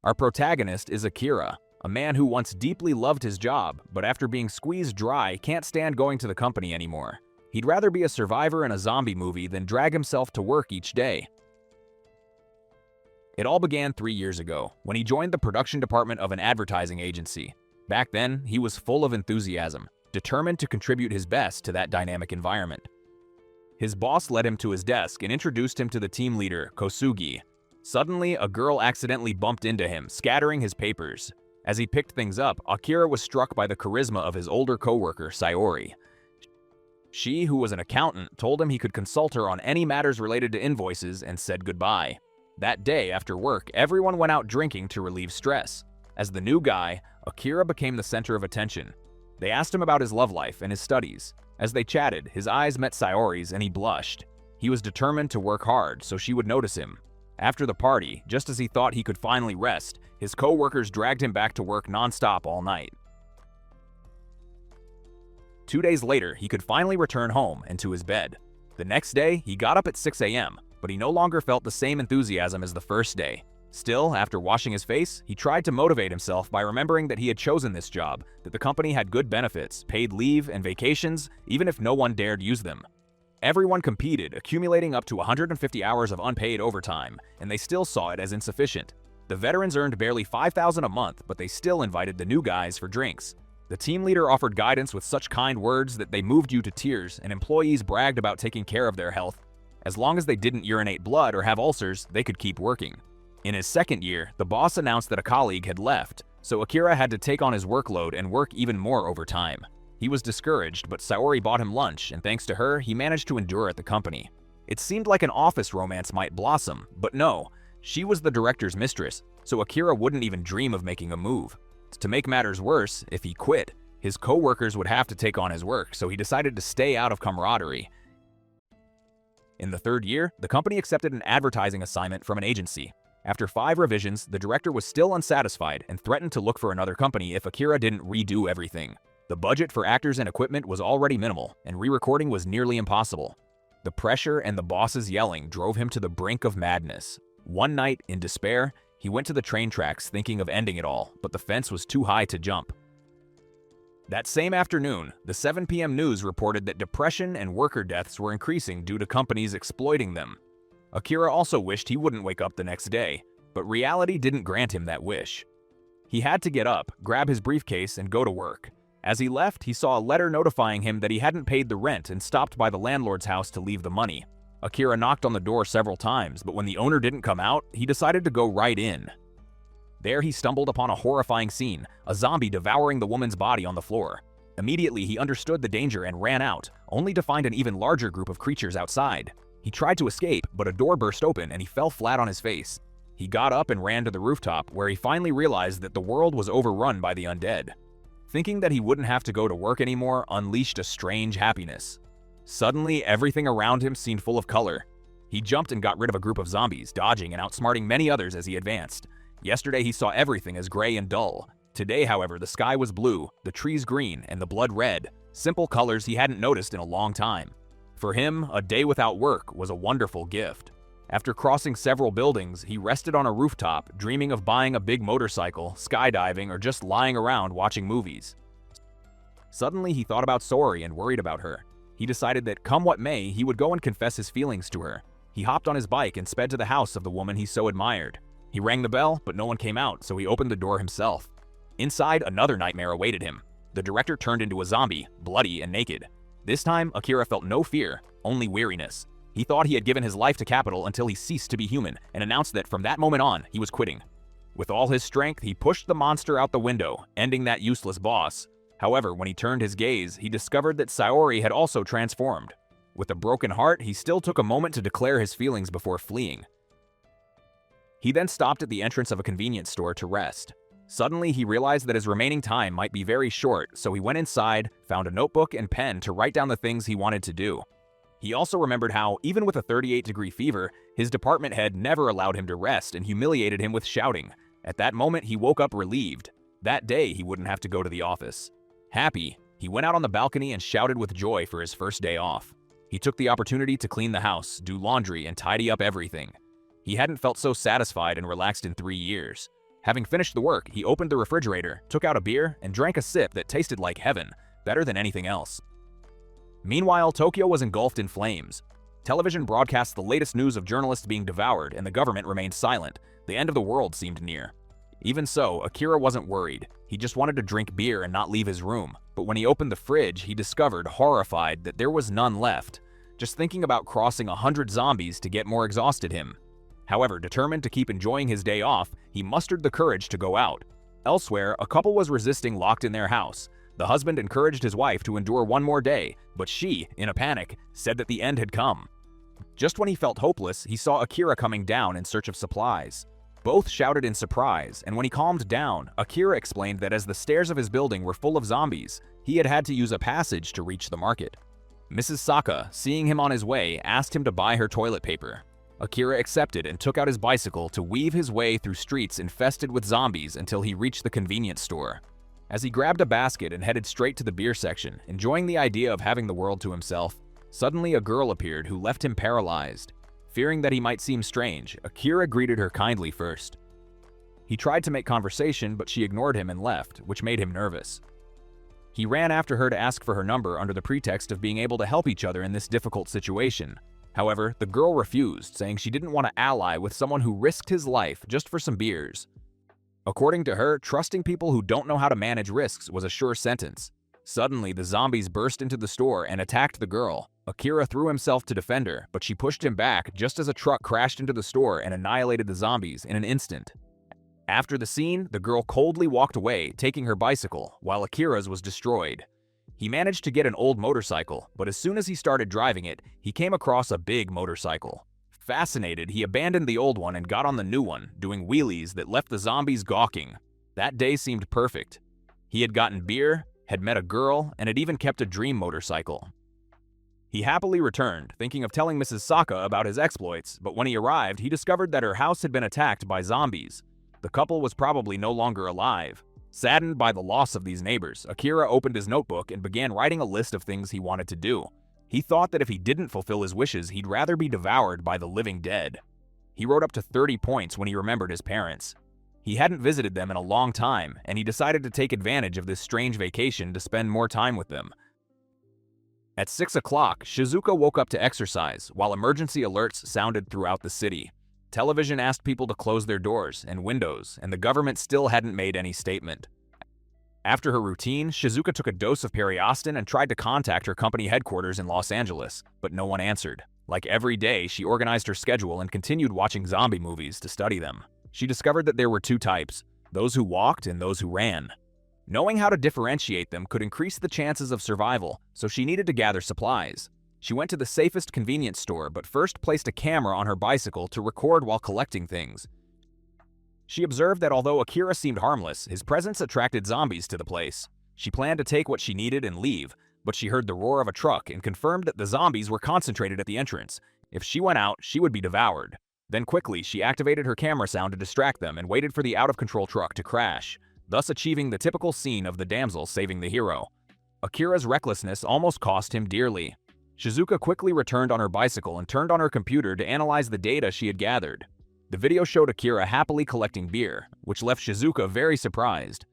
Our protagonist is Akira, a man who once deeply loved his job, but after being squeezed dry, can't stand going to the company anymore. He'd rather be a survivor in a zombie movie than drag himself to work each day. It all began 3 years ago, when he joined the production department of an advertising agency. Back then, he was full of enthusiasm, determined to contribute his best to that dynamic environment. His boss led him to his desk and introduced him to the team leader, Kosugi. Suddenly, a girl accidentally bumped into him, scattering his papers. As he picked things up, Akira was struck by the charisma of his older coworker, Sayori. She, who was an accountant, told him he could consult her on any matters related to invoices and said goodbye. That day, after work, everyone went out drinking to relieve stress. As the new guy, Akira became the center of attention. They asked him about his love life and his studies. As they chatted, his eyes met Sayori's and he blushed. He was determined to work hard so she would notice him. After the party, just as he thought he could finally rest, his co-workers dragged him back to work non-stop all night. 2 days later, he could finally return home and to his bed. The next day, he got up at 6 a.m., but he no longer felt the same enthusiasm as the first day. Still, after washing his face, he tried to motivate himself by remembering that he had chosen this job, that the company had good benefits, paid leave, and vacations, even if no one dared use them. Everyone competed, accumulating up to 150 hours of unpaid overtime, and they still saw it as insufficient. The veterans earned barely $5,000 a month, but they still invited the new guys for drinks. The team leader offered guidance with such kind words that they moved you to tears, and employees bragged about taking care of their health. As long as they didn't urinate blood or have ulcers, they could keep working. In his second year, the boss announced that a colleague had left, so Akira had to take on his workload and work even more overtime. He was discouraged, but Sayori bought him lunch, and thanks to her, he managed to endure at the company. It seemed like an office romance might blossom, but no, she was the director's mistress, so Akira wouldn't even dream of making a move. To make matters worse, if he quit, his co-workers would have to take on his work, so he decided to stay out of camaraderie. In the third year, the company accepted an advertising assignment from an agency. After 5 revisions, the director was still unsatisfied and threatened to look for another company if Akira didn't redo everything. The budget for actors and equipment was already minimal, and re-recording was nearly impossible. The pressure and the boss's yelling drove him to the brink of madness. One night, in despair, he went to the train tracks thinking of ending it all, but the fence was too high to jump. That same afternoon, the 7 p.m. news reported that depression and worker deaths were increasing due to companies exploiting them. Akira also wished he wouldn't wake up the next day, but reality didn't grant him that wish. He had to get up, grab his briefcase, and go to work. As he left, he saw a letter notifying him that he hadn't paid the rent and stopped by the landlord's house to leave the money. Akira knocked on the door several times, but when the owner didn't come out, he decided to go right in. There he stumbled upon a horrifying scene, a zombie devouring the woman's body on the floor. Immediately, he understood the danger and ran out, only to find an even larger group of creatures outside. He tried to escape, but a door burst open and he fell flat on his face. He got up and ran to the rooftop, where he finally realized that the world was overrun by the undead. Thinking that he wouldn't have to go to work anymore unleashed a strange happiness. Suddenly, everything around him seemed full of color. He jumped and got rid of a group of zombies, dodging and outsmarting many others as he advanced. Yesterday, he saw everything as gray and dull. Today, however, the sky was blue, the trees green, and the blood red, simple colors he hadn't noticed in a long time. For him, a day without work was a wonderful gift. After crossing several buildings, he rested on a rooftop, dreaming of buying a big motorcycle, skydiving, or just lying around watching movies. Suddenly, he thought about Sori and worried about her. He decided that, come what may, he would go and confess his feelings to her. He hopped on his bike and sped to the house of the woman he so admired. He rang the bell, but no one came out, so he opened the door himself. Inside, another nightmare awaited him. The director turned into a zombie, bloody and naked. This time, Akira felt no fear, only weariness. He thought he had given his life to Capital until he ceased to be human, and announced that from that moment on, he was quitting. With all his strength, he pushed the monster out the window, ending that useless boss. However, when he turned his gaze, he discovered that Sayori had also transformed. With a broken heart, he still took a moment to declare his feelings before fleeing. He then stopped at the entrance of a convenience store to rest. Suddenly, he realized that his remaining time might be very short, so he went inside, found a notebook and pen to write down the things he wanted to do. He also remembered how, even with a 38-degree fever, his department head never allowed him to rest and humiliated him with shouting. At that moment, he woke up relieved. That day, he wouldn't have to go to the office. Happy, he went out on the balcony and shouted with joy for his first day off. He took the opportunity to clean the house, do laundry, and tidy up everything. He hadn't felt so satisfied and relaxed in 3 years. Having finished the work, he opened the refrigerator, took out a beer, and drank a sip that tasted like heaven, better than anything else. Meanwhile, Tokyo was engulfed in flames. Television broadcast the latest news of journalists being devoured, and the government remained silent. The end of the world seemed near. Even so, Akira wasn't worried. He just wanted to drink beer and not leave his room. But when he opened the fridge, he discovered, horrified, that there was none left. Just thinking about crossing 100 zombies to get more exhausted him. However, determined to keep enjoying his day off, he mustered the courage to go out. Elsewhere, a couple was resisting locked in their house. The husband encouraged his wife to endure one more day, but she, in a panic, said that the end had come. Just when he felt hopeless, he saw Akira coming down in search of supplies. Both shouted in surprise, and when he calmed down, Akira explained that as the stairs of his building were full of zombies, he had to use a passage to reach the market. Mrs. Saka, seeing him on his way, asked him to buy her toilet paper. Akira accepted and took out his bicycle to weave his way through streets infested with zombies until he reached the convenience store. As he grabbed a basket and headed straight to the beer section, enjoying the idea of having the world to himself, suddenly a girl appeared who left him paralyzed. Fearing that he might seem strange, Akira greeted her kindly first. He tried to make conversation, but she ignored him and left, which made him nervous. He ran after her to ask for her number under the pretext of being able to help each other in this difficult situation. However, the girl refused, saying she didn't want to ally with someone who risked his life just for some beers. According to her, trusting people who don't know how to manage risks was a sure sentence. Suddenly, the zombies burst into the store and attacked the girl. Akira threw himself to defend her, but she pushed him back just as a truck crashed into the store and annihilated the zombies in an instant. After the scene, the girl coldly walked away, taking her bicycle, while Akira's was destroyed. He managed to get an old motorcycle, but as soon as he started driving it, he came across a big motorcycle. Fascinated, he abandoned the old one and got on the new one, doing wheelies that left the zombies gawking. That day seemed perfect. He had gotten beer, had met a girl, and had even kept a dream motorcycle. He happily returned, thinking of telling Mrs. Saka about his exploits, but when he arrived, he discovered that her house had been attacked by zombies. The couple was probably no longer alive. Saddened by the loss of these neighbors, Akira opened his notebook and began writing a list of things he wanted to do. He thought that if he didn't fulfill his wishes, he'd rather be devoured by the living dead. He wrote up to 30 points when he remembered his parents. He hadn't visited them in a long time, and he decided to take advantage of this strange vacation to spend more time with them. At 6 o'clock, Shizuka woke up to exercise, while emergency alerts sounded throughout the city. Television asked people to close their doors and windows, and the government still hadn't made any statement. After her routine, Shizuka took a dose of periostin and tried to contact her company headquarters in Los Angeles, but no one answered. Like every day, she organized her schedule and continued watching zombie movies to study them. She discovered that there were two types, those who walked and those who ran. Knowing how to differentiate them could increase the chances of survival, so she needed to gather supplies. She went to the safest convenience store, but first placed a camera on her bicycle to record while collecting things. She observed that although Akira seemed harmless, his presence attracted zombies to the place. She planned to take what she needed and leave, but she heard the roar of a truck and confirmed that the zombies were concentrated at the entrance. If she went out, she would be devoured. Then quickly, she activated her camera sound to distract them and waited for the out-of-control truck to crash, thus achieving the typical scene of the damsel saving the hero. Akira's recklessness almost cost him dearly. Shizuka quickly returned on her bicycle and turned on her computer to analyze the data she had gathered. The video showed Akira happily collecting beer, which left Shizuka very surprised.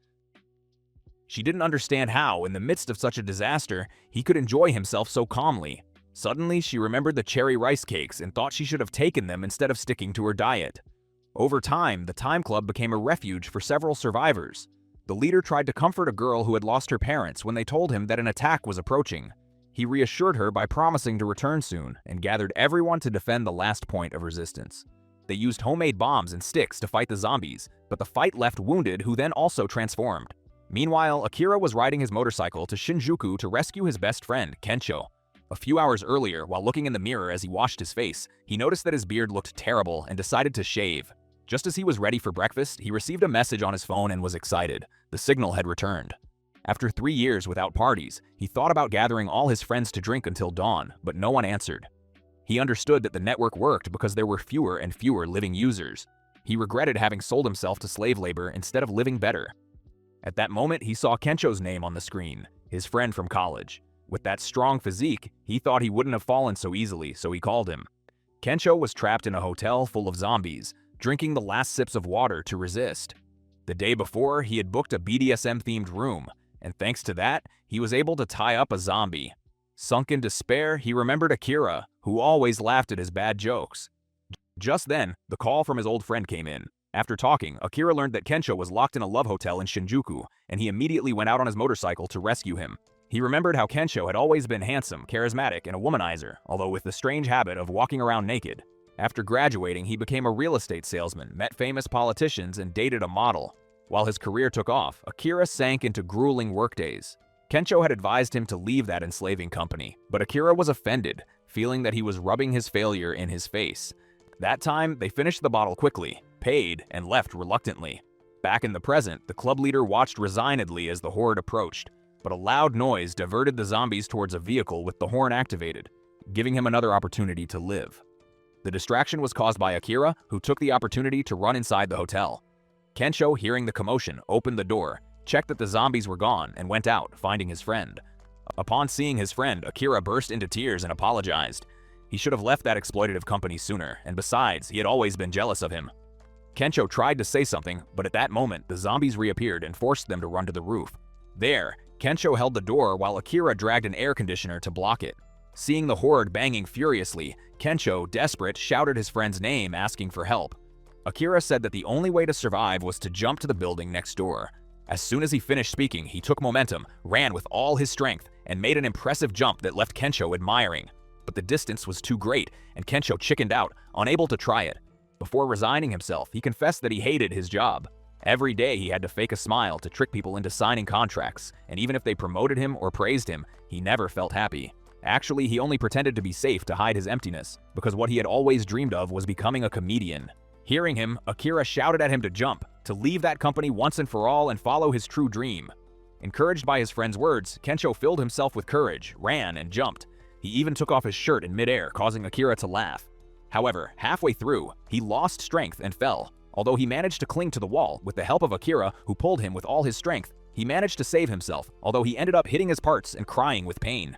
She didn't understand how, in the midst of such a disaster, he could enjoy himself so calmly. Suddenly, she remembered the cherry rice cakes and thought she should have taken them instead of sticking to her diet. Over time, the Time Club became a refuge for several survivors. The leader tried to comfort a girl who had lost her parents when they told him that an attack was approaching. He reassured her by promising to return soon and gathered everyone to defend the last point of resistance. They used homemade bombs and sticks to fight the zombies, but the fight left wounded who then also transformed. Meanwhile, Akira was riding his motorcycle to Shinjuku to rescue his best friend, Kencho. A few hours earlier, while looking in the mirror as he washed his face, he noticed that his beard looked terrible and decided to shave. Just as he was ready for breakfast, he received a message on his phone and was excited. The signal had returned. After 3 years without parties, he thought about gathering all his friends to drink until dawn, but no one answered. He understood that the network worked because there were fewer and fewer living users. He regretted having sold himself to slave labor instead of living better. At that moment, he saw Kencho's name on the screen, his friend from college. With that strong physique, he thought he wouldn't have fallen so easily, so he called him. Kencho was trapped in a hotel full of zombies, drinking the last sips of water to resist. The day before, he had booked a BDSM-themed room, and thanks to that, he was able to tie up a zombie. Sunk in despair, he remembered Akira, who always laughed at his bad jokes. Just then, the call from his old friend came in. After talking, Akira learned that Kensho was locked in a love hotel in Shinjuku, and he immediately went out on his motorcycle to rescue him. He remembered how Kensho had always been handsome, charismatic, and a womanizer, although with the strange habit of walking around naked. After graduating, he became a real estate salesman, met famous politicians, and dated a model. While his career took off, Akira sank into grueling workdays. Kensho had advised him to leave that enslaving company, but Akira was offended, feeling that he was rubbing his failure in his face. That time, they finished the bottle quickly, paid, and left reluctantly. Back in the present, the club leader watched resignedly as the horde approached, but a loud noise diverted the zombies towards a vehicle with the horn activated, giving him another opportunity to live. The distraction was caused by Akira, who took the opportunity to run inside the hotel. Kensho, hearing the commotion, opened the door, checked that the zombies were gone, and went out, finding his friend. Upon seeing his friend, Akira burst into tears and apologized. He should have left that exploitative company sooner, and besides, he had always been jealous of him. Kensho tried to say something, but at that moment, the zombies reappeared and forced them to run to the roof. There, Kensho held the door while Akira dragged an air conditioner to block it. Seeing the horde banging furiously, Kensho, desperate, shouted his friend's name, asking for help. Akira said that the only way to survive was to jump to the building next door. As soon as he finished speaking, he took momentum, ran with all his strength, and made an impressive jump that left Kensho admiring. But the distance was too great, and Kensho chickened out, unable to try it. Before resigning himself, he confessed that he hated his job. Every day he had to fake a smile to trick people into signing contracts, and even if they promoted him or praised him, he never felt happy. Actually, he only pretended to be safe to hide his emptiness, because what he had always dreamed of was becoming a comedian. Hearing him, Akira shouted at him to jump, to leave that company once and for all and follow his true dream. Encouraged by his friend's words, Kensho filled himself with courage, ran, and jumped. He even took off his shirt in midair, causing Akira to laugh. However, halfway through, he lost strength and fell. Although he managed to cling to the wall, with the help of Akira, who pulled him with all his strength, he managed to save himself, although he ended up hitting his parts and crying with pain.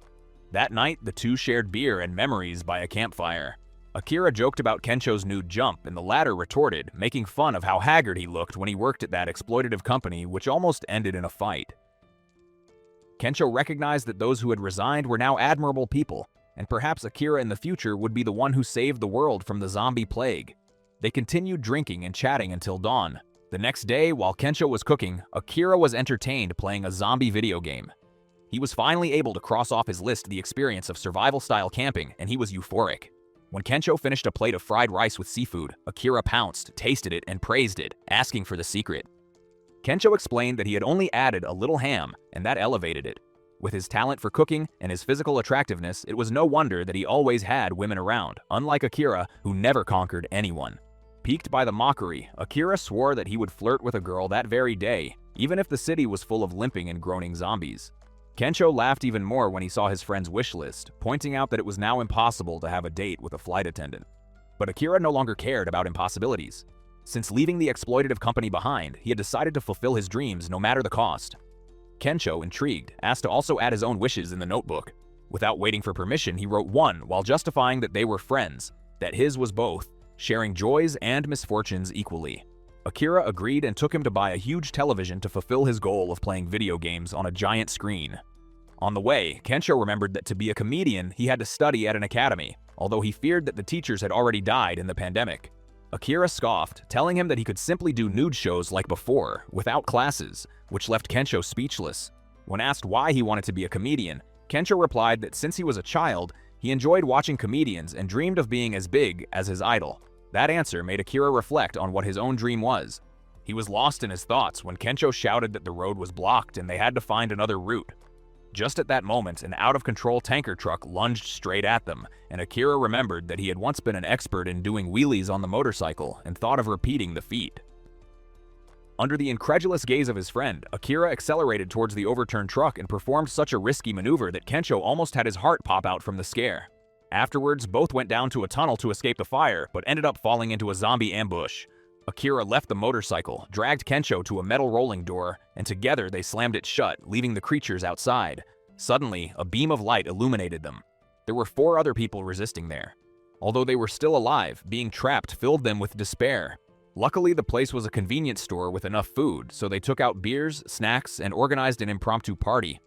That night, the two shared beer and memories by a campfire. Akira joked about Kensho's nude jump, and the latter retorted, making fun of how haggard he looked when he worked at that exploitative company, which almost ended in a fight. Kensho recognized that those who had resigned were now admirable people, and perhaps Akira in the future would be the one who saved the world from the zombie plague. They continued drinking and chatting until dawn. The next day, while Kensho was cooking, Akira was entertained playing a zombie video game. He was finally able to cross off his list the experience of survival-style camping, and he was euphoric. When Kensho finished a plate of fried rice with seafood, Akira pounced, tasted it, and praised it, asking for the secret. Kensho explained that he had only added a little ham, and that elevated it. With his talent for cooking and his physical attractiveness, it was no wonder that he always had women around, unlike Akira, who never conquered anyone. Piqued by the mockery, Akira swore that he would flirt with a girl that very day, even if the city was full of limping and groaning zombies. Kensho laughed even more when he saw his friend's wish list, pointing out that it was now impossible to have a date with a flight attendant. But Akira no longer cared about impossibilities. Since leaving the exploitative company behind, he had decided to fulfill his dreams no matter the cost. Kensho, intrigued, asked to also add his own wishes in the notebook. Without waiting for permission, he wrote one while justifying that they were friends, that his was both, sharing joys and misfortunes equally. Akira agreed and took him to buy a huge television to fulfill his goal of playing video games on a giant screen. On the way, Kensho remembered that to be a comedian, he had to study at an academy, although he feared that the teachers had already died in the pandemic. Akira scoffed, telling him that he could simply do nude shows like before, without classes, which left Kensho speechless. When asked why he wanted to be a comedian, Kensho replied that since he was a child, he enjoyed watching comedians and dreamed of being as big as his idol. That answer made Akira reflect on what his own dream was. He was lost in his thoughts when Kensho shouted that the road was blocked and they had to find another route. Just at that moment, an out-of-control tanker truck lunged straight at them, and Akira remembered that he had once been an expert in doing wheelies on the motorcycle and thought of repeating the feat. Under the incredulous gaze of his friend, Akira accelerated towards the overturned truck and performed such a risky maneuver that Kensho almost had his heart pop out from the scare. Afterwards, both went down to a tunnel to escape the fire, but ended up falling into a zombie ambush. Akira left the motorcycle, dragged Kensho to a metal rolling door, and together they slammed it shut, leaving the creatures outside. Suddenly, a beam of light illuminated them. There were 4 other people resisting there. Although they were still alive, being trapped filled them with despair. Luckily, the place was a convenience store with enough food, so they took out beers, snacks, and organized an impromptu party.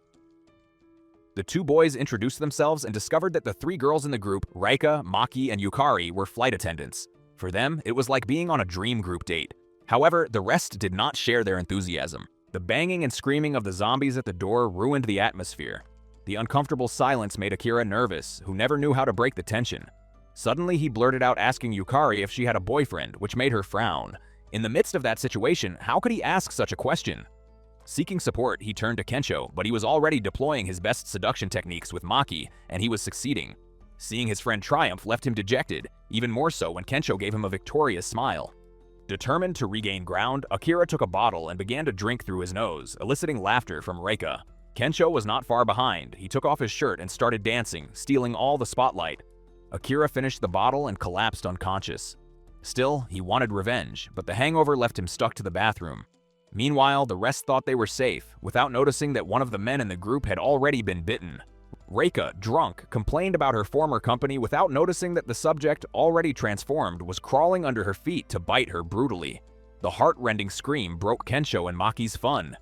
The two boys introduced themselves and discovered that the three girls in the group, Reika, Maki, and Yukari, were flight attendants. For them, it was like being on a dream group date. However, the rest did not share their enthusiasm. The banging and screaming of the zombies at the door ruined the atmosphere. The uncomfortable silence made Akira nervous, who never knew how to break the tension. Suddenly, he blurted out asking Yukari if she had a boyfriend, which made her frown. In the midst of that situation, how could he ask such a question? Seeking support, he turned to Kensho, but he was already deploying his best seduction techniques with Maki, and he was succeeding. Seeing his friend triumph left him dejected, even more so when Kensho gave him a victorious smile. Determined to regain ground, Akira took a bottle and began to drink through his nose, eliciting laughter from Reika. Kensho was not far behind. He took off his shirt and started dancing, stealing all the spotlight. Akira finished the bottle and collapsed unconscious. Still, he wanted revenge, but the hangover left him stuck to the bathroom. Meanwhile, the rest thought they were safe, without noticing that one of the men in the group had already been bitten. Reika, drunk, complained about her former company without noticing that the subject, already transformed, was crawling under her feet to bite her brutally. The heart-rending scream broke Kensho and Maki's fun.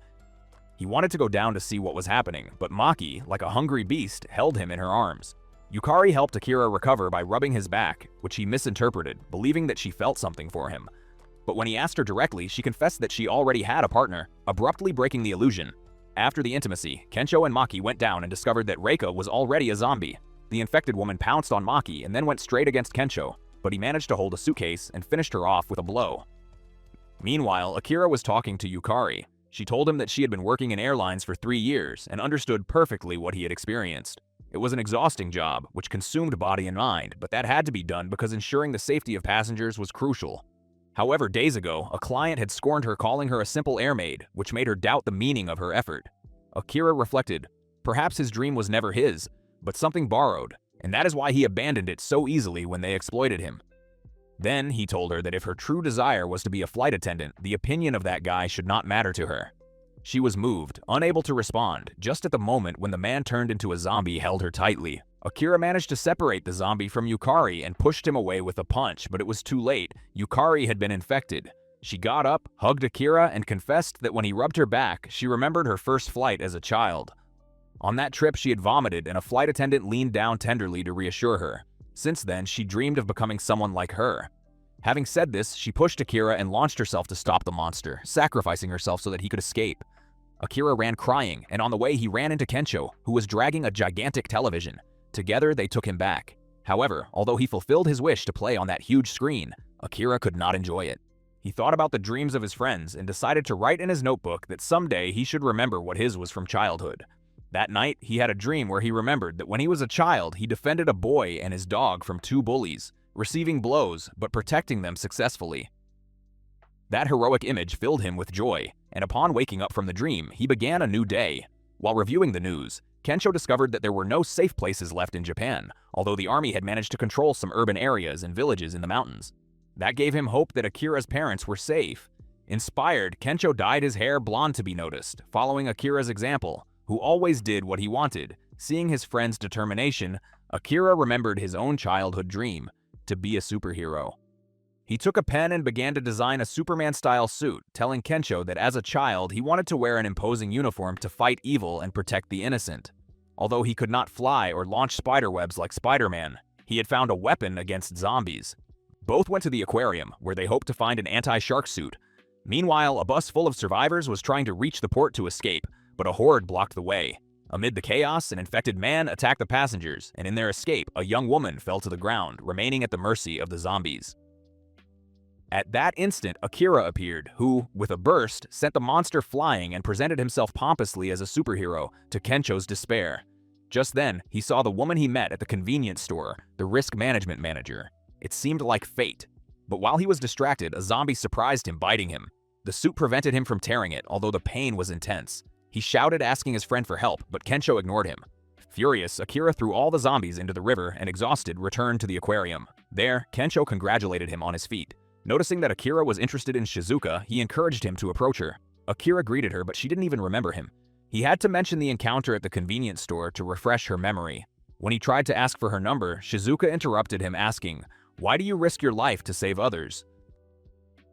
He wanted to go down to see what was happening, but Maki, like a hungry beast, held him in her arms. Yukari helped Akira recover by rubbing his back, which he misinterpreted, believing that she felt something for him. But when he asked her directly, she confessed that she already had a partner, abruptly breaking the illusion. After the intimacy, Kensho and Maki went down and discovered that Reika was already a zombie. The infected woman pounced on Maki and then went straight against Kensho, but he managed to hold a suitcase and finished her off with a blow. Meanwhile, Akira was talking to Yukari. She told him that she had been working in airlines for 3 years and understood perfectly what he had experienced. It was an exhausting job, which consumed body and mind, but that had to be done because ensuring the safety of passengers was crucial. However, days ago, a client had scorned her, calling her a simple airmaid, which made her doubt the meaning of her effort. Akira reflected. Perhaps his dream was never his, but something borrowed, and that is why he abandoned it so easily when they exploited him. Then he told her that if her true desire was to be a flight attendant, the opinion of that guy should not matter to her. She was moved, unable to respond, just at the moment when the man turned into a zombie held her tightly. Akira managed to separate the zombie from Yukari and pushed him away with a punch, but it was too late. Yukari had been infected. She got up, hugged Akira, and confessed that when he rubbed her back, she remembered her first flight as a child. On that trip, she had vomited, and a flight attendant leaned down tenderly to reassure her. Since then, she dreamed of becoming someone like her. Having said this, she pushed Akira and launched herself to stop the monster, sacrificing herself so that he could escape. Akira ran crying, and on the way he ran into Kensho, who was dragging a gigantic television. Together, they took him back. However, although he fulfilled his wish to play on that huge screen, Akira could not enjoy it. He thought about the dreams of his friends and decided to write in his notebook that someday he should remember what his was from childhood. That night, he had a dream where he remembered that when he was a child, he defended a boy and his dog from 2 bullies, receiving blows but protecting them successfully. That heroic image filled him with joy, and upon waking up from the dream, he began a new day. While reviewing the news, Kensho discovered that there were no safe places left in Japan, although the army had managed to control some urban areas and villages in the mountains. That gave him hope that Akira's parents were safe. Inspired, Kensho dyed his hair blonde to be noticed, following Akira's example, who always did what he wanted. Seeing his friend's determination, Akira remembered his own childhood dream, to be a superhero. He took a pen and began to design a Superman-style suit, telling Kensho that as a child he wanted to wear an imposing uniform to fight evil and protect the innocent. Although he could not fly or launch spiderwebs like Spider-Man, he had found a weapon against zombies. Both went to the aquarium, where they hoped to find an anti-shark suit. Meanwhile, a bus full of survivors was trying to reach the port to escape, but a horde blocked the way. Amid the chaos, an infected man attacked the passengers, and in their escape, a young woman fell to the ground, remaining at the mercy of the zombies. At that instant, Akira appeared, who, with a burst, sent the monster flying and presented himself pompously as a superhero, to Kensho's despair. Just then, he saw the woman he met at the convenience store, the risk management manager. It seemed like fate. But while he was distracted, a zombie surprised him, biting him. The suit prevented him from tearing it, although the pain was intense. He shouted, asking his friend for help, but Kensho ignored him. Furious, Akira threw all the zombies into the river and, exhausted, returned to the aquarium. There, Kensho congratulated him on his feat. Noticing that Akira was interested in Shizuka, he encouraged him to approach her. Akira greeted her, but she didn't even remember him. He had to mention the encounter at the convenience store to refresh her memory. When he tried to ask for her number, Shizuka interrupted him, asking, "Why do you risk your life to save others?"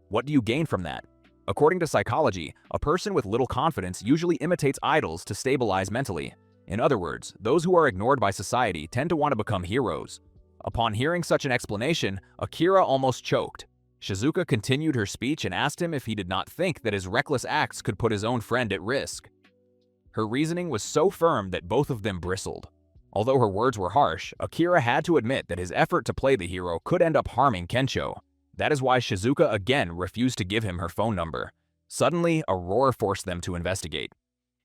What do you gain from that? According to psychology, a person with little confidence usually imitates idols to stabilize mentally. In other words, those who are ignored by society tend to want to become heroes. Upon hearing such an explanation, Akira almost choked. Shizuka continued her speech and asked him if he did not think that his reckless acts could put his own friend at risk. Her reasoning was so firm that both of them bristled. Although her words were harsh, Akira had to admit that his effort to play the hero could end up harming Kensho. That is why Shizuka again refused to give him her phone number. Suddenly, a roar forced them to investigate.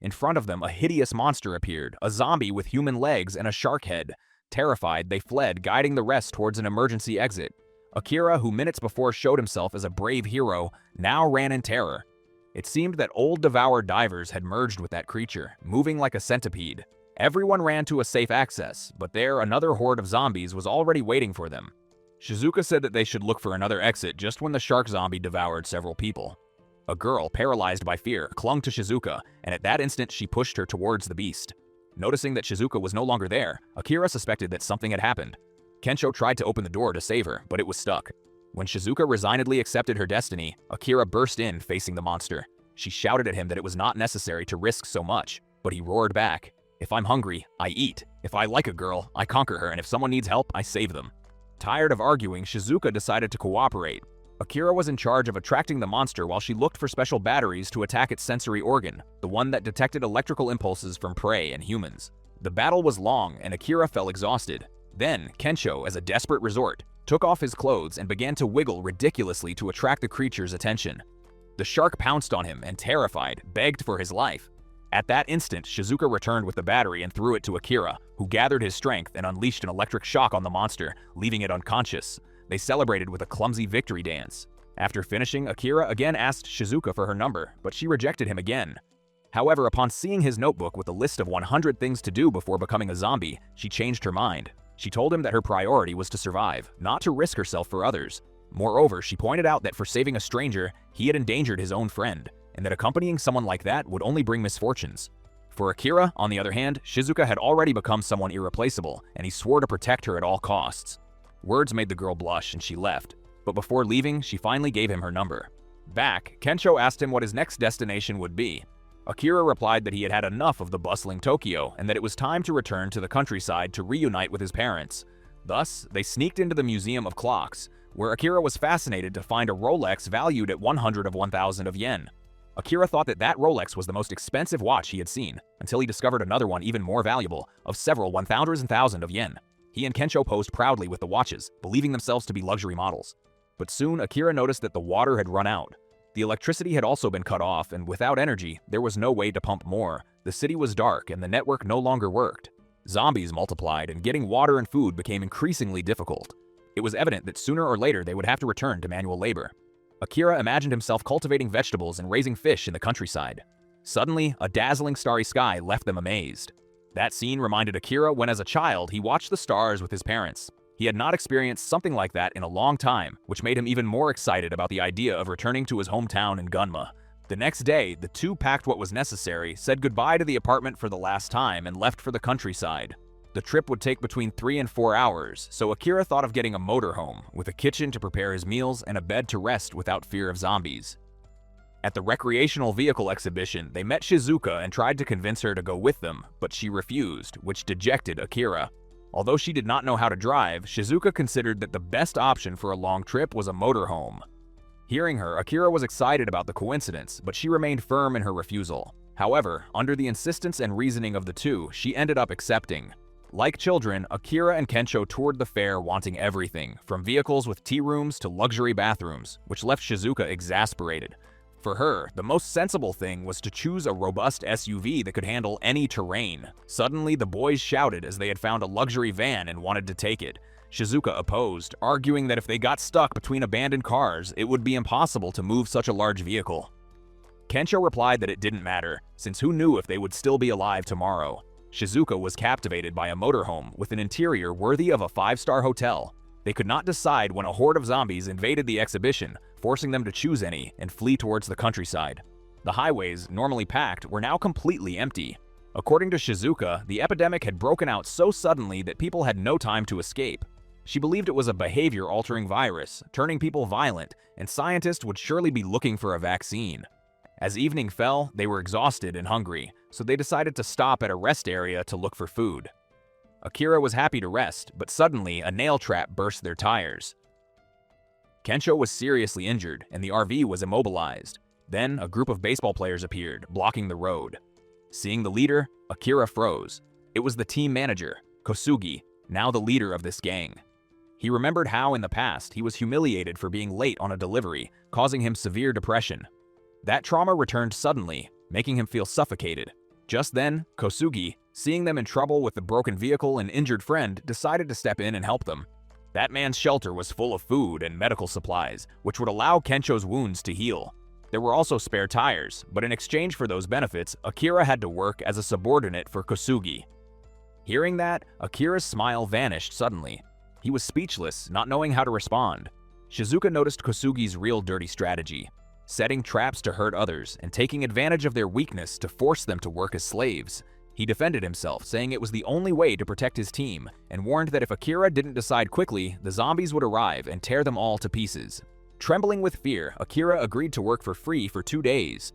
In front of them, a hideous monster appeared, a zombie with human legs and a shark head. Terrified, they fled, guiding the rest towards an emergency exit. Akira, who minutes before showed himself as a brave hero, now ran in terror. It seemed that old devoured divers had merged with that creature, moving like a centipede. Everyone ran to a safe access, but there another horde of zombies was already waiting for them. Shizuka said that they should look for another exit just when the shark zombie devoured several people. A girl, paralyzed by fear, clung to Shizuka, and at that instant she pushed her towards the beast. Noticing that Shizuka was no longer there, Akira suspected that something had happened. Kensho tried to open the door to save her, but it was stuck. When Shizuka resignedly accepted her destiny, Akira burst in facing the monster. She shouted at him that it was not necessary to risk so much, but he roared back, "If I'm hungry, I eat. If I like a girl, I conquer her, and if someone needs help, I save them." Tired of arguing, Shizuka decided to cooperate. Akira was in charge of attracting the monster while she looked for special batteries to attack its sensory organ, the one that detected electrical impulses from prey and humans. The battle was long, and Akira fell exhausted. Then, Kensho, as a desperate resort, took off his clothes and began to wiggle ridiculously to attract the creature's attention. The shark pounced on him and, terrified, begged for his life. At that instant, Shizuka returned with the battery and threw it to Akira, who gathered his strength and unleashed an electric shock on the monster, leaving it unconscious. They celebrated with a clumsy victory dance. After finishing, Akira again asked Shizuka for her number, but she rejected him again. However, upon seeing his notebook with a list of 100 things to do before becoming a zombie, she changed her mind. She told him that her priority was to survive, not to risk herself for others. Moreover, she pointed out that for saving a stranger, he had endangered his own friend, and that accompanying someone like that would only bring misfortunes. For Akira, on the other hand, Shizuka had already become someone irreplaceable, and he swore to protect her at all costs. Words made the girl blush, and she left. But before leaving, she finally gave him her number. Back, Kensho asked him what his next destination would be. Akira replied that he had had enough of the bustling Tokyo, and that it was time to return to the countryside to reunite with his parents. Thus, they sneaked into the Museum of Clocks, where Akira was fascinated to find a Rolex valued at 100,000 of yen. Akira thought that that Rolex was the most expensive watch he had seen, until he discovered another one even more valuable, of several 1,000 of yen. He and Kensho posed proudly with the watches, believing themselves to be luxury models. But soon, Akira noticed that the water had run out. The electricity had also been cut off, and without energy, there was no way to pump more. The city was dark, and the network no longer worked. Zombies multiplied, and getting water and food became increasingly difficult. It was evident that sooner or later they would have to return to manual labor. Akira imagined himself cultivating vegetables and raising fish in the countryside. Suddenly, a dazzling starry sky left them amazed. That scene reminded Akira when as a child he watched the stars with his parents. He had not experienced something like that in a long time, which made him even more excited about the idea of returning to his hometown in Gunma. The next day, the two packed what was necessary, said goodbye to the apartment for the last time, and left for the countryside. The trip would take between 3 and 4 hours, so Akira thought of getting a motorhome, with a kitchen to prepare his meals and a bed to rest without fear of zombies. At the recreational vehicle exhibition, they met Shizuka and tried to convince her to go with them, but she refused, which dejected Akira. Although she did not know how to drive, Shizuka considered that the best option for a long trip was a motorhome. Hearing her, Akira was excited about the coincidence, but she remained firm in her refusal. However, under the insistence and reasoning of the two, she ended up accepting. Like children, Akira and Kensho toured the fair wanting everything, from vehicles with tea rooms to luxury bathrooms, which left Shizuka exasperated. For her, the most sensible thing was to choose a robust SUV that could handle any terrain. Suddenly, the boys shouted as they had found a luxury van and wanted to take it. Shizuka opposed, arguing that if they got stuck between abandoned cars, it would be impossible to move such a large vehicle. Kensho replied that it didn't matter, since who knew if they would still be alive tomorrow. Shizuka was captivated by a motorhome with an interior worthy of a 5-star hotel. They could not decide when a horde of zombies invaded the exhibition, forcing them to choose any and flee towards the countryside. The highways, normally packed, were now completely empty. According to Shizuka, the epidemic had broken out so suddenly that people had no time to escape. She believed it was a behavior-altering virus, turning people violent, and scientists would surely be looking for a vaccine. As evening fell, they were exhausted and hungry, so they decided to stop at a rest area to look for food. Akira was happy to rest, but suddenly a nail trap burst their tires. Kensho was seriously injured, and the RV was immobilized. Then, a group of baseball players appeared, blocking the road. Seeing the leader, Akira froze. It was the team manager, Kosugi, now the leader of this gang. He remembered how, in the past, he was humiliated for being late on a delivery, causing him severe depression. That trauma returned suddenly, making him feel suffocated. Just then, Kosugi, seeing them in trouble with the broken vehicle and injured friend, decided to step in and help them. That man's shelter was full of food and medical supplies, which would allow Kensho's wounds to heal. There were also spare tires, but in exchange for those benefits, Akira had to work as a subordinate for Kosugi. Hearing that, Akira's smile vanished suddenly. He was speechless, not knowing how to respond. Shizuka noticed Kosugi's real dirty strategy, setting traps to hurt others and taking advantage of their weakness to force them to work as slaves. He defended himself, saying it was the only way to protect his team, and warned that if Akira didn't decide quickly, the zombies would arrive and tear them all to pieces. Trembling with fear, Akira agreed to work for free for 2 days.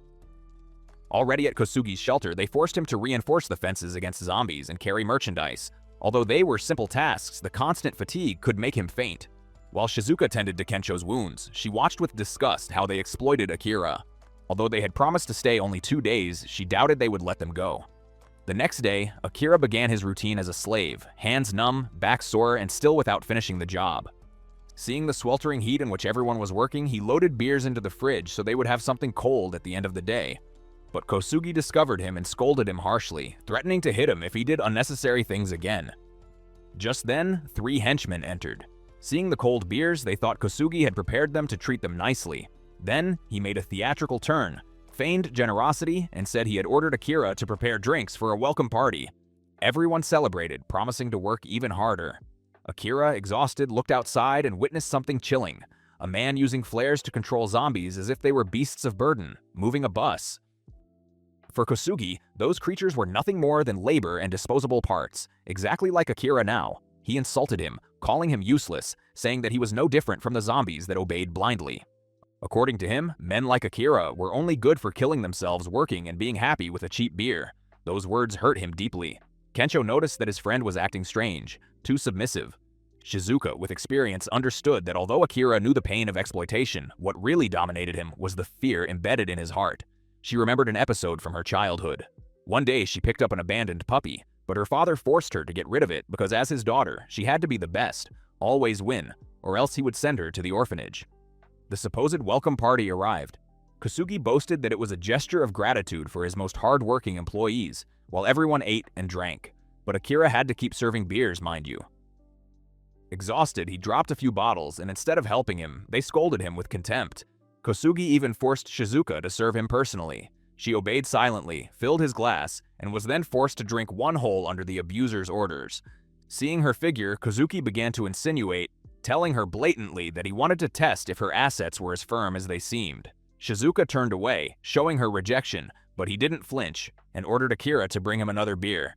Already at Kosugi's shelter, they forced him to reinforce the fences against zombies and carry merchandise. Although they were simple tasks, the constant fatigue could make him faint. While Shizuka tended to Kensho's wounds, she watched with disgust how they exploited Akira. Although they had promised to stay only 2 days, she doubted they would let them go. The next day, Akira began his routine as a slave, hands numb, back sore, and still without finishing the job. Seeing the sweltering heat in which everyone was working, he loaded beers into the fridge so they would have something cold at the end of the day. But Kosugi discovered him and scolded him harshly, threatening to hit him if he did unnecessary things again. Just then, 3 henchmen entered. Seeing the cold beers, they thought Kosugi had prepared them to treat them nicely. Then, he made a theatrical turn, feigned generosity, and said he had ordered Akira to prepare drinks for a welcome party. Everyone celebrated, promising to work even harder. Akira, exhausted, looked outside and witnessed something chilling. A man using flares to control zombies as if they were beasts of burden, moving a bus. For Kosugi, those creatures were nothing more than labor and disposable parts, exactly like Akira now. He insulted him, calling him useless, saying that he was no different from the zombies that obeyed blindly. According to him, men like Akira were only good for killing themselves working and being happy with a cheap beer. Those words hurt him deeply. Kensho noticed that his friend was acting strange, too submissive. Shizuka, with experience, understood that although Akira knew the pain of exploitation, what really dominated him was the fear embedded in his heart. She remembered an episode from her childhood. One day she picked up an abandoned puppy, but her father forced her to get rid of it because as his daughter, she had to be the best, always win, or else he would send her to the orphanage. The supposed welcome party arrived. Kosugi boasted that it was a gesture of gratitude for his most hard-working employees, while everyone ate and drank. But Akira had to keep serving beers, mind you. Exhausted, he dropped a few bottles, and instead of helping him, they scolded him with contempt. Kosugi even forced Shizuka to serve him personally. She obeyed silently, filled his glass, and was then forced to drink 1 hole under the abuser's orders. Seeing her figure, Kosugi began to insinuate, telling her blatantly that he wanted to test if her assets were as firm as they seemed. Shizuka turned away, showing her rejection, but he didn't flinch, and ordered Akira to bring him another beer.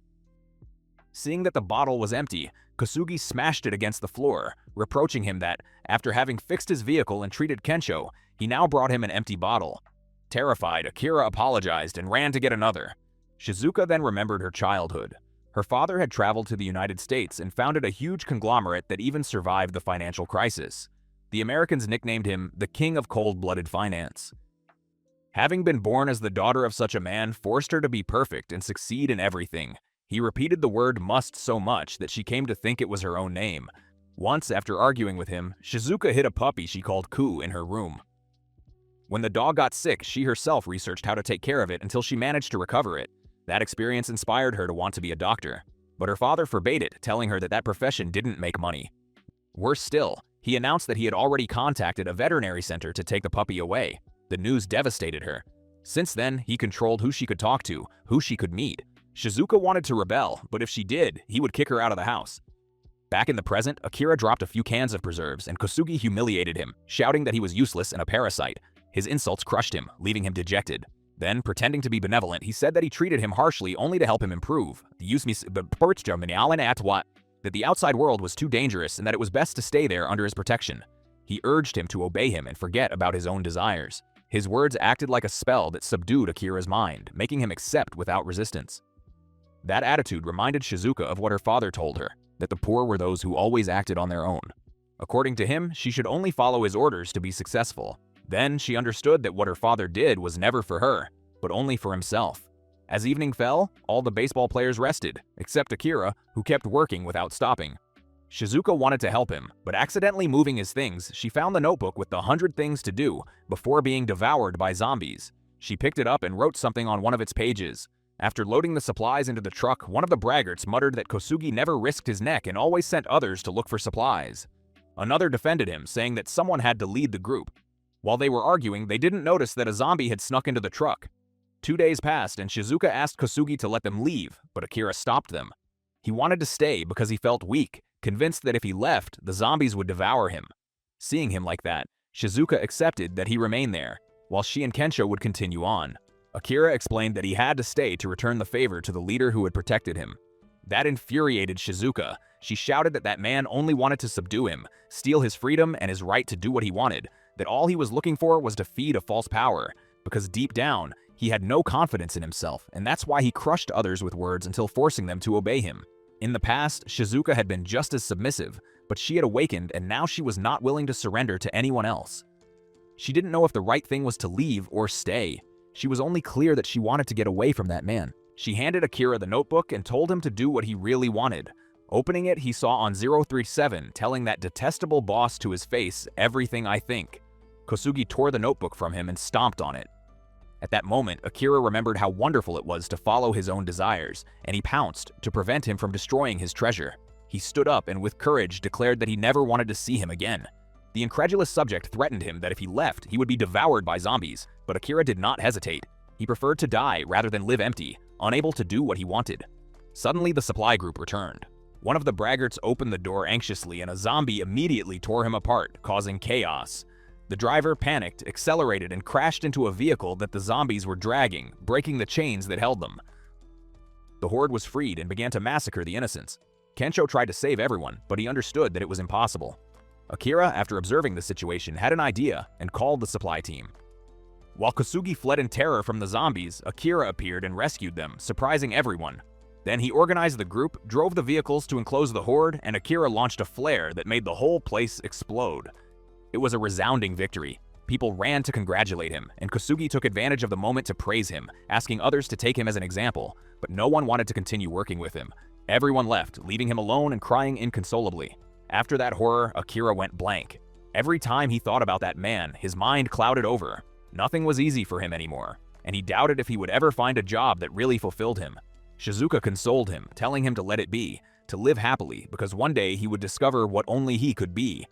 Seeing that the bottle was empty, Kosugi smashed it against the floor, reproaching him that, after having fixed his vehicle and treated Kensho, he now brought him an empty bottle. Terrified, Akira apologized and ran to get another. Shizuka then remembered her childhood. Her father had traveled to the United States and founded a huge conglomerate that even survived the financial crisis. The Americans nicknamed him the King of Cold-Blooded Finance. Having been born as the daughter of such a man forced her to be perfect and succeed in everything. He repeated the word must so much that she came to think it was her own name. Once, after arguing with him, Shizuka hid a puppy she called Ku in her room. When the dog got sick, she herself researched how to take care of it until she managed to recover it. That experience inspired her to want to be a doctor, but her father forbade it, telling her that that profession didn't make money. Worse still, he announced that he had already contacted a veterinary center to take the puppy away. The news devastated her. Since then, he controlled who she could talk to, who she could meet. Shizuka wanted to rebel, but if she did, he would kick her out of the house. Back in the present, Akira dropped a few cans of preserves, and Kosugi humiliated him, shouting that he was useless and a parasite. His insults crushed him, leaving him dejected. Then, pretending to be benevolent, he said that he treated him harshly only to help him improve. that the outside world was too dangerous and that it was best to stay there under his protection. He urged him to obey him and forget about his own desires. His words acted like a spell that subdued Akira's mind, making him accept without resistance. That attitude reminded Shizuka of what her father told her, that the poor were those who always acted on their own. According to him, she should only follow his orders to be successful. Then she understood that what her father did was never for her, but only for himself. As evening fell, all the baseball players rested, except Akira, who kept working without stopping. Shizuka wanted to help him, but accidentally moving his things, she found the notebook with the 100 things to do before being devoured by zombies. She picked it up and wrote something on one of its pages. After loading the supplies into the truck, one of the braggarts muttered that Kosugi never risked his neck and always sent others to look for supplies. Another defended him, saying that someone had to lead the group. While they were arguing, they didn't notice that a zombie had snuck into the truck. 2 days passed, and Shizuka asked Kosugi to let them leave, but Akira stopped them. He wanted to stay because he felt weak, convinced that if he left, the zombies would devour him. Seeing him like that, Shizuka accepted that he remain there, while she and Kensho would continue on. Akira explained that he had to stay to return the favor to the leader who had protected him. That infuriated Shizuka. She shouted that that man only wanted to subdue him, steal his freedom and his right to do what he wanted, that all he was looking for was to feed a false power, because deep down, he had no confidence in himself, and that's why he crushed others with words until forcing them to obey him. In the past, Shizuka had been just as submissive, but she had awakened and now she was not willing to surrender to anyone else. She didn't know if the right thing was to leave or stay. She was only clear that she wanted to get away from that man. She handed Akira the notebook and told him to do what he really wanted. Opening it, he saw on 037 telling that detestable boss to his face, "Everything I think." Kosugi tore the notebook from him and stomped on it. At that moment, Akira remembered how wonderful it was to follow his own desires, and he pounced to prevent him from destroying his treasure. He stood up and with courage declared that he never wanted to see him again. The incredulous subject threatened him that if he left, he would be devoured by zombies, but Akira did not hesitate. He preferred to die rather than live empty, unable to do what he wanted. Suddenly, the supply group returned. One of the braggarts opened the door anxiously and a zombie immediately tore him apart, causing chaos. The driver panicked, accelerated, and crashed into a vehicle that the zombies were dragging, breaking the chains that held them. The horde was freed and began to massacre the innocents. Kensho tried to save everyone, but he understood that it was impossible. Akira, after observing the situation, had an idea and called the supply team. While Kosugi fled in terror from the zombies, Akira appeared and rescued them, surprising everyone. Then he organized the group, drove the vehicles to enclose the horde, and Akira launched a flare that made the whole place explode. It was a resounding victory. People ran to congratulate him, and Kosugi took advantage of the moment to praise him, asking others to take him as an example, but no one wanted to continue working with him. Everyone left, leaving him alone and crying inconsolably. After that horror, Akira went blank. Every time he thought about that man, his mind clouded over. Nothing was easy for him anymore, and he doubted if he would ever find a job that really fulfilled him. Shizuka consoled him, telling him to let it be, to live happily, because one day he would discover what only he could be.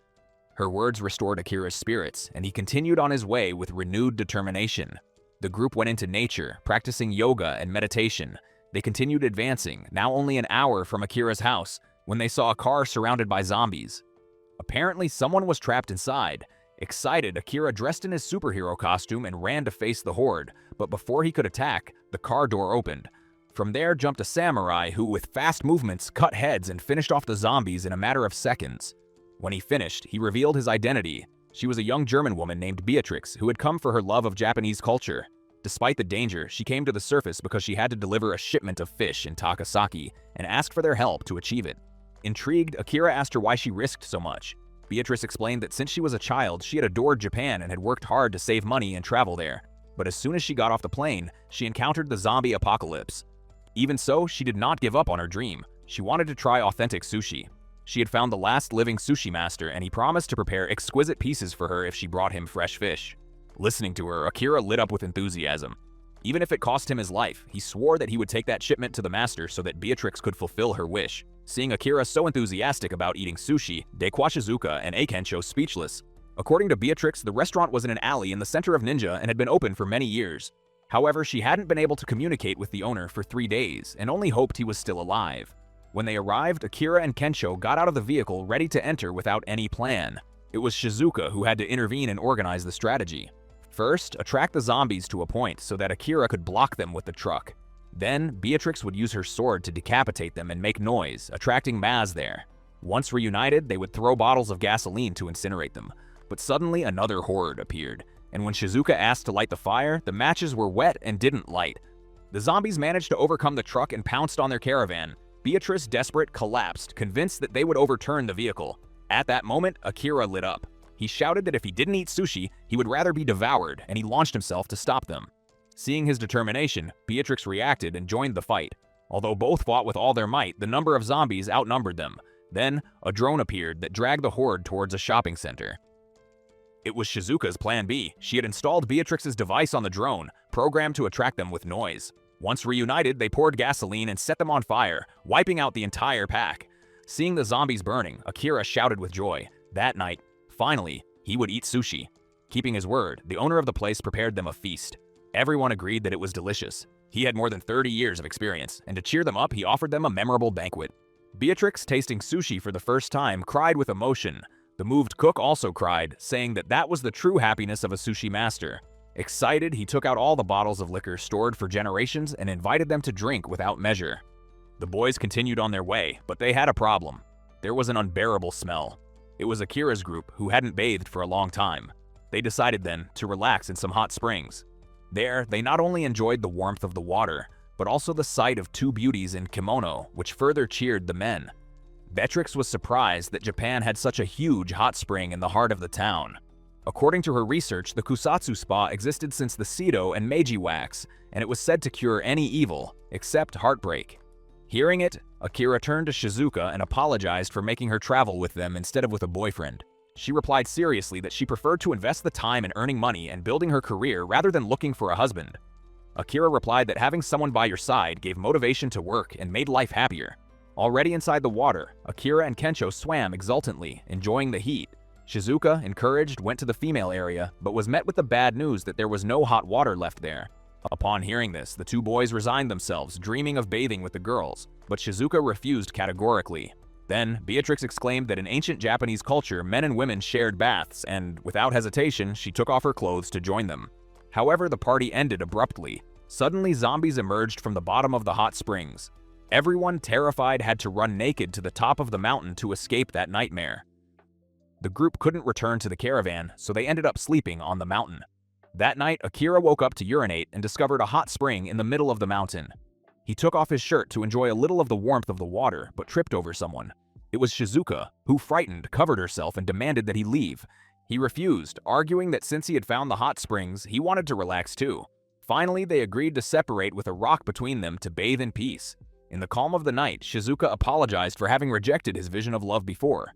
Her words restored Akira's spirits, and he continued on his way with renewed determination. The group went into nature, practicing yoga and meditation. They continued advancing, now only an hour from Akira's house, when they saw a car surrounded by zombies. Apparently, someone was trapped inside. Excited, Akira dressed in his superhero costume and ran to face the horde, but before he could attack, the car door opened. From there jumped a samurai who, with fast movements, cut heads and finished off the zombies in a matter of seconds. When he finished, he revealed his identity. She was a young German woman named Beatrix who had come for her love of Japanese culture. Despite the danger, she came to the surface because she had to deliver a shipment of fish in Takasaki and asked for their help to achieve it. Intrigued, Akira asked her why she risked so much. Beatrice explained that since she was a child, she had adored Japan and had worked hard to save money and travel there. But as soon as she got off the plane, she encountered the zombie apocalypse. Even so, she did not give up on her dream. She wanted to try authentic sushi. She had found the last living sushi master, and he promised to prepare exquisite pieces for her if she brought him fresh fish. Listening to her, Akira lit up with enthusiasm. Even if it cost him his life, he swore that he would take that shipment to the master so that Beatrix could fulfill her wish. Seeing Akira so enthusiastic about eating sushi, Dekwashizuka and Kensho speechless. According to Beatrix, the restaurant was in an alley in the center of Ninja and had been open for many years. However, she hadn't been able to communicate with the owner for 3 days and only hoped he was still alive. When they arrived, Akira and Kensho got out of the vehicle ready to enter without any plan. It was Shizuka who had to intervene and organize the strategy. First, attract the zombies to a point so that Akira could block them with the truck. Then, Beatrix would use her sword to decapitate them and make noise, attracting Maz there. Once reunited, they would throw bottles of gasoline to incinerate them. But suddenly another horde appeared, and when Shizuka asked to light the fire, the matches were wet and didn't light. The zombies managed to overcome the truck and pounced on their caravan. Beatrice, desperate, collapsed, convinced that they would overturn the vehicle. At that moment, Akira lit up. He shouted that if he didn't eat sushi, he would rather be devoured, and he launched himself to stop them. Seeing his determination, Beatrix reacted and joined the fight. Although both fought with all their might, the number of zombies outnumbered them. Then, a drone appeared that dragged the horde towards a shopping center. It was Shizuka's plan B. She had installed Beatrix's device on the drone, programmed to attract them with noise. Once reunited, they poured gasoline and set them on fire, wiping out the entire pack. Seeing the zombies burning, Akira shouted with joy. That night, finally, he would eat sushi. Keeping his word, the owner of the place prepared them a feast. Everyone agreed that it was delicious. He had more than 30 years of experience, and to cheer them up, he offered them a memorable banquet. Beatrix, tasting sushi for the first time, cried with emotion. The moved cook also cried, saying that that was the true happiness of a sushi master. Excited, he took out all the bottles of liquor stored for generations and invited them to drink without measure. The boys continued on their way, but they had a problem. There was an unbearable smell. It was Akira's group, who hadn't bathed for a long time. They decided then to relax in some hot springs. There, they not only enjoyed the warmth of the water, but also the sight of two beauties in kimono, which further cheered the men. Beatrix was surprised that Japan had such a huge hot spring in the heart of the town. According to her research, the Kusatsu spa existed since the Seto and Meiji wax, and it was said to cure any evil, except heartbreak. Hearing it, Akira turned to Shizuka and apologized for making her travel with them instead of with a boyfriend. She replied seriously that she preferred to invest the time in earning money and building her career rather than looking for a husband. Akira replied that having someone by your side gave motivation to work and made life happier. Already inside the water, Akira and Kensho swam exultantly, enjoying the heat. Shizuka, encouraged, went to the female area, but was met with the bad news that there was no hot water left there. Upon hearing this, the two boys resigned themselves, dreaming of bathing with the girls, but Shizuka refused categorically. Then, Beatrix exclaimed that in ancient Japanese culture, men and women shared baths, and, without hesitation, she took off her clothes to join them. However, the party ended abruptly. Suddenly, zombies emerged from the bottom of the hot springs. Everyone, terrified, had to run naked to the top of the mountain to escape that nightmare. The group couldn't return to the caravan, so they ended up sleeping on the mountain. That night, Akira woke up to urinate and discovered a hot spring in the middle of the mountain. He took off his shirt to enjoy a little of the warmth of the water, but tripped over someone. It was Shizuka, who, frightened, covered herself and demanded that he leave. He refused, arguing that since he had found the hot springs, he wanted to relax too. Finally, they agreed to separate with a rock between them to bathe in peace. In the calm of the night, Shizuka apologized for having rejected his vision of love before.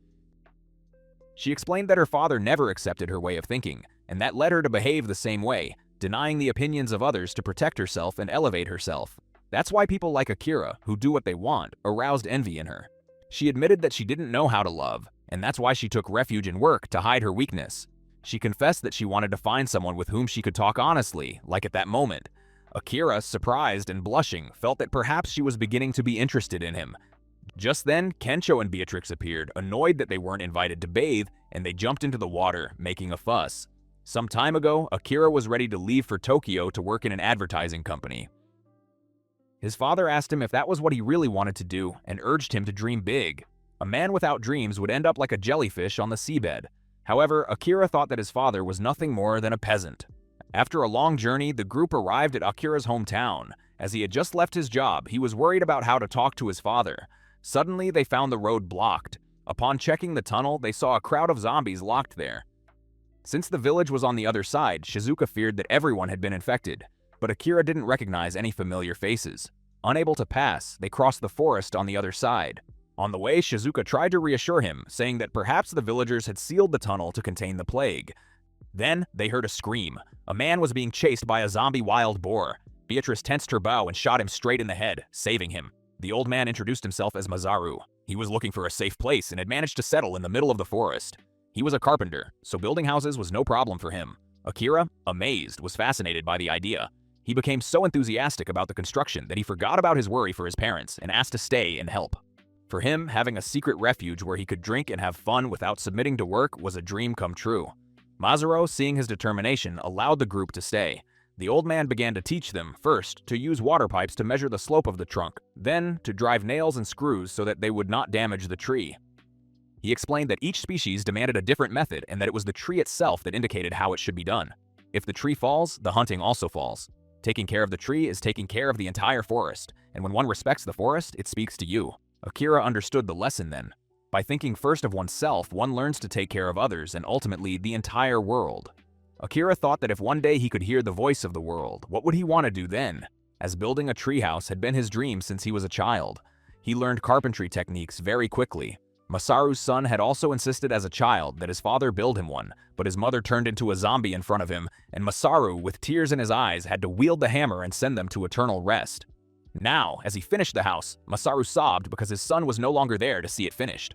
She explained that her father never accepted her way of thinking, and that led her to behave the same way, denying the opinions of others to protect herself and elevate herself. That's why people like Akira, who do what they want, aroused envy in her. She admitted that she didn't know how to love, and that's why she took refuge in work to hide her weakness. She confessed that she wanted to find someone with whom she could talk honestly, like at that moment. Akira, surprised and blushing, felt that perhaps she was beginning to be interested in him. Just then, Kensho and Beatrix appeared, annoyed that they weren't invited to bathe, and they jumped into the water, making a fuss. Some time ago, Akira was ready to leave for Tokyo to work in an advertising company. His father asked him if that was what he really wanted to do, and urged him to dream big. A man without dreams would end up like a jellyfish on the seabed. However, Akira thought that his father was nothing more than a peasant. After a long journey, the group arrived at Akira's hometown. As he had just left his job, he was worried about how to talk to his father. Suddenly, they found the road blocked. Upon checking the tunnel, they saw a crowd of zombies locked there. Since the village was on the other side, Shizuka feared that everyone had been infected, but Akira didn't recognize any familiar faces. Unable to pass, they crossed the forest on the other side. On the way, Shizuka tried to reassure him, saying that perhaps the villagers had sealed the tunnel to contain the plague. Then, they heard a scream. A man was being chased by a zombie wild boar. Beatrice tensed her bow and shot him straight in the head, saving him. The old man introduced himself as Mazaru. He was looking for a safe place and had managed to settle in the middle of the forest. He was a carpenter, so building houses was no problem for him. Akira, amazed, was fascinated by the idea. He became so enthusiastic about the construction that he forgot about his worry for his parents and asked to stay and help. For him, having a secret refuge where he could drink and have fun without submitting to work was a dream come true. Masaru, seeing his determination, allowed the group to stay. The old man began to teach them, first, to use water pipes to measure the slope of the trunk, then to drive nails and screws so that they would not damage the tree. He explained that each species demanded a different method and that it was the tree itself that indicated how it should be done. If the tree falls, the hunting also falls. Taking care of the tree is taking care of the entire forest, and when one respects the forest, it speaks to you. Akira understood the lesson then. By thinking first of oneself, one learns to take care of others and ultimately the entire world. Akira thought that if one day he could hear the voice of the world, what would he want to do then? As building a treehouse had been his dream since he was a child. He learned carpentry techniques very quickly. Masaru's son had also insisted as a child that his father build him one, but his mother turned into a zombie in front of him, and Masaru, with tears in his eyes, had to wield the hammer and send them to eternal rest. Now, as he finished the house, Masaru sobbed because his son was no longer there to see it finished.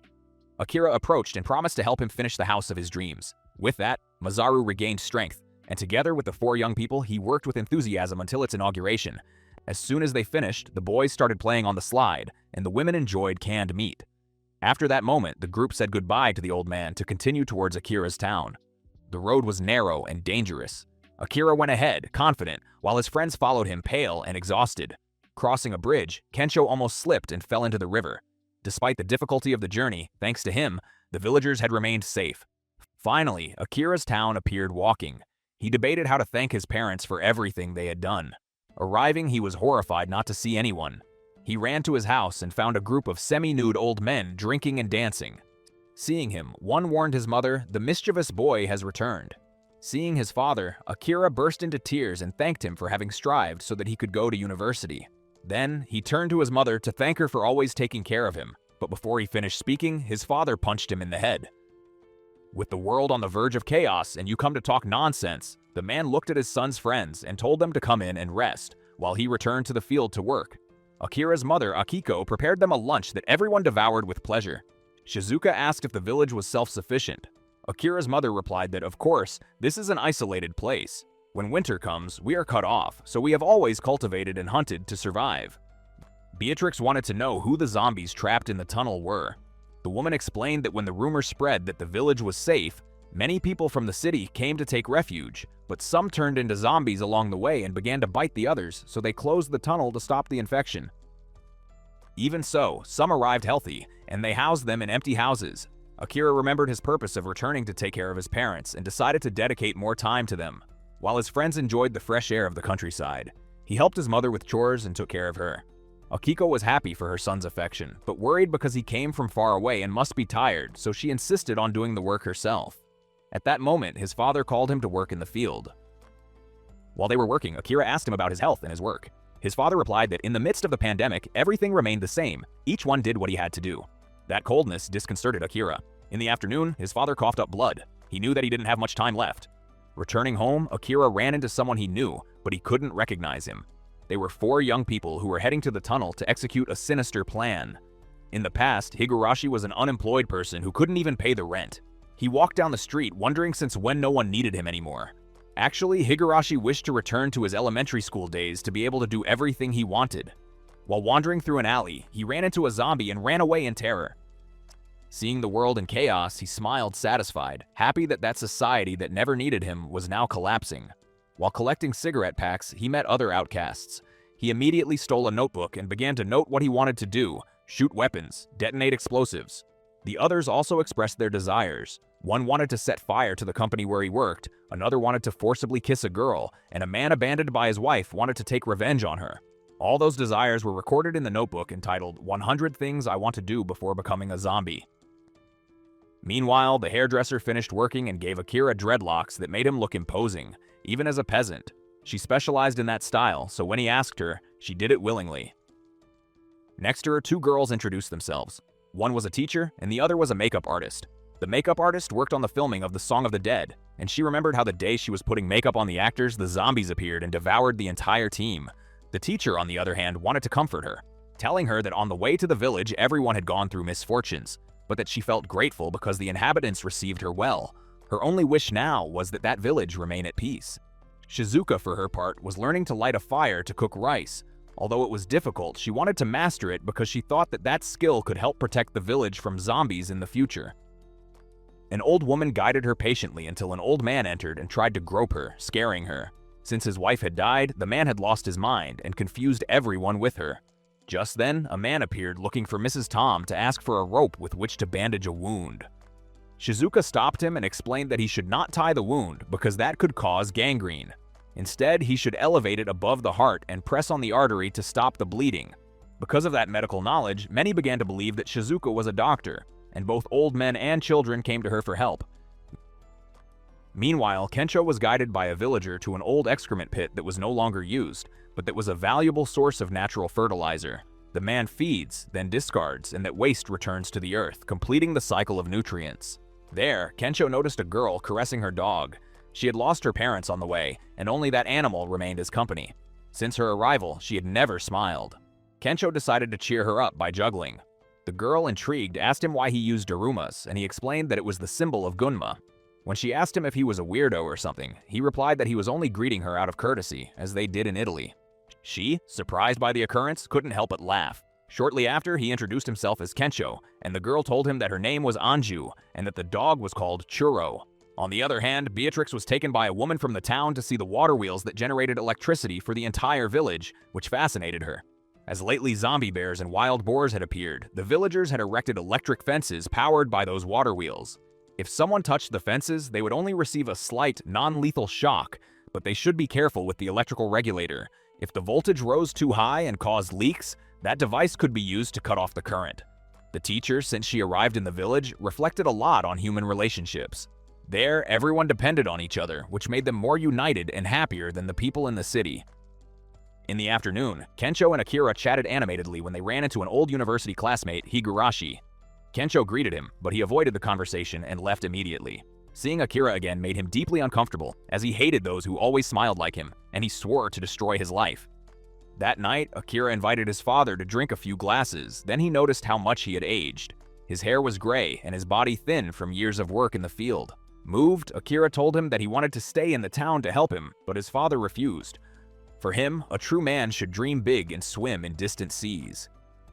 Akira approached and promised to help him finish the house of his dreams. With that, Masaru regained strength, and together with the 4 young people, he worked with enthusiasm until its inauguration. As soon as they finished, the boys started playing on the slide, and the women enjoyed canned meat. After that moment, the group said goodbye to the old man to continue towards Akira's town. The road was narrow and dangerous. Akira went ahead, confident, while his friends followed him pale and exhausted. Crossing a bridge, Kensho almost slipped and fell into the river. Despite the difficulty of the journey, thanks to him, the villagers had remained safe. Finally, Akira's town appeared walking. He debated how to thank his parents for everything they had done. Arriving, he was horrified not to see anyone. He ran to his house and found a group of semi-nude old men drinking and dancing. Seeing him, one warned his mother, "The mischievous boy has returned." Seeing his father, Akira burst into tears and thanked him for having strived so that he could go to university. Then, he turned to his mother to thank her for always taking care of him, but before he finished speaking, his father punched him in the head. With the world on the verge of chaos and you come to talk nonsense, the man looked at his son's friends and told them to come in and rest, while he returned to the field to work. Akira's mother, Akiko, prepared them a lunch that everyone devoured with pleasure. Shizuka asked if the village was self-sufficient. Akira's mother replied that, of course, this is an isolated place. When winter comes, we are cut off, so we have always cultivated and hunted to survive. Beatrix wanted to know who the zombies trapped in the tunnel were. The woman explained that when the rumor spread that the village was safe, many people from the city came to take refuge, but some turned into zombies along the way and began to bite the others, so they closed the tunnel to stop the infection. Even so, some arrived healthy, and they housed them in empty houses. Akira remembered his purpose of returning to take care of his parents and decided to dedicate more time to them. While his friends enjoyed the fresh air of the countryside, he helped his mother with chores and took care of her. Akiko was happy for her son's affection, but worried because he came from far away and must be tired, so she insisted on doing the work herself. At that moment, his father called him to work in the field. While they were working, Akira asked him about his health and his work. His father replied that in the midst of the pandemic, everything remained the same. Each one did what he had to do. That coldness disconcerted Akira. In the afternoon, his father coughed up blood. He knew that he didn't have much time left. Returning home, Akira ran into someone he knew, but he couldn't recognize him. They were 4 young people who were heading to the tunnel to execute a sinister plan. In the past, Higurashi was an unemployed person who couldn't even pay the rent. He walked down the street wondering since when no one needed him anymore. Actually, Higurashi wished to return to his elementary school days to be able to do everything he wanted. While wandering through an alley, he ran into a zombie and ran away in terror. Seeing the world in chaos, he smiled satisfied, happy that that society that never needed him was now collapsing. While collecting cigarette packs, he met other outcasts. He immediately stole a notebook and began to note what he wanted to do: shoot weapons, detonate explosives. The others also expressed their desires. One wanted to set fire to the company where he worked, another wanted to forcibly kiss a girl, and a man abandoned by his wife wanted to take revenge on her. All those desires were recorded in the notebook entitled 100 Things I Want to Do Before Becoming a Zombie. Meanwhile, the hairdresser finished working and gave Akira dreadlocks that made him look imposing, even as a peasant. She specialized in that style, so when he asked her, she did it willingly. Next to her, 2 girls introduced themselves. One was a teacher, and the other was a makeup artist. The makeup artist worked on the filming of the Song of the Dead, and she remembered how the day she was putting makeup on the actors, the zombies appeared and devoured the entire team. The teacher, on the other hand, wanted to comfort her, telling her that on the way to the village everyone had gone through misfortunes, but that she felt grateful because the inhabitants received her well. Her only wish now was that that village remain at peace. Shizuka, for her part, was learning to light a fire to cook rice. Although it was difficult, she wanted to master it because she thought that that skill could help protect the village from zombies in the future. An old woman guided her patiently until an old man entered and tried to grope her, scaring her. Since his wife had died, the man had lost his mind and confused everyone with her. Just then, a man appeared looking for Mrs. Tom to ask for a rope with which to bandage a wound. Shizuka stopped him and explained that he should not tie the wound because that could cause gangrene. Instead, he should elevate it above the heart and press on the artery to stop the bleeding. Because of that medical knowledge, many began to believe that Shizuka was a doctor, and both old men and children came to her for help. Meanwhile, Kensho was guided by a villager to an old excrement pit that was no longer used, but that was a valuable source of natural fertilizer. The man feeds, then discards, and that waste returns to the earth, completing the cycle of nutrients. There, Kensho noticed a girl caressing her dog. She had lost her parents on the way, and only that animal remained as company. Since her arrival, she had never smiled. Kensho decided to cheer her up by juggling. The girl, intrigued, asked him why he used darumas, and he explained that it was the symbol of Gunma. When she asked him if he was a weirdo or something, he replied that he was only greeting her out of courtesy, as they did in Italy. She, surprised by the occurrence, couldn't help but laugh. Shortly after, he introduced himself as Kensho, and the girl told him that her name was Anju, and that the dog was called Churro. On the other hand, Beatrix was taken by a woman from the town to see the water wheels that generated electricity for the entire village, which fascinated her. As lately zombie bears and wild boars had appeared, the villagers had erected electric fences powered by those water wheels. If someone touched the fences, they would only receive a slight, non-lethal shock, but they should be careful with the electrical regulator. If the voltage rose too high and caused leaks, that device could be used to cut off the current. The teacher, since she arrived in the village, reflected a lot on human relationships. There, everyone depended on each other, which made them more united and happier than the people in the city. In the afternoon, Kensho and Akira chatted animatedly when they ran into an old university classmate, Higurashi. Kensho greeted him, but he avoided the conversation and left immediately. Seeing Akira again made him deeply uncomfortable, as he hated those who always smiled like him, and he swore to destroy his life. That night, Akira invited his father to drink a few glasses, then he noticed how much he had aged. His hair was gray and his body thin from years of work in the field. Moved, Akira told him that he wanted to stay in the town to help him, but his father refused. For him, a true man should dream big and swim in distant seas.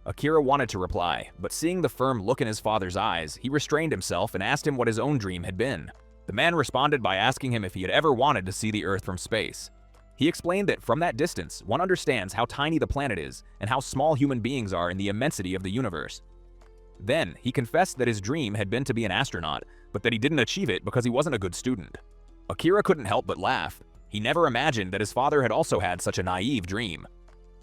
Akira wanted to reply, but seeing the firm look in his father's eyes, he restrained himself and asked him what his own dream had been. The man responded by asking him if he had ever wanted to see the Earth from space. He explained that from that distance, one understands how tiny the planet is and how small human beings are in the immensity of the universe. Then, he confessed that his dream had been to be an astronaut, but that he didn't achieve it because he wasn't a good student. Akira couldn't help but laugh. He never imagined that his father had also had such a naive dream.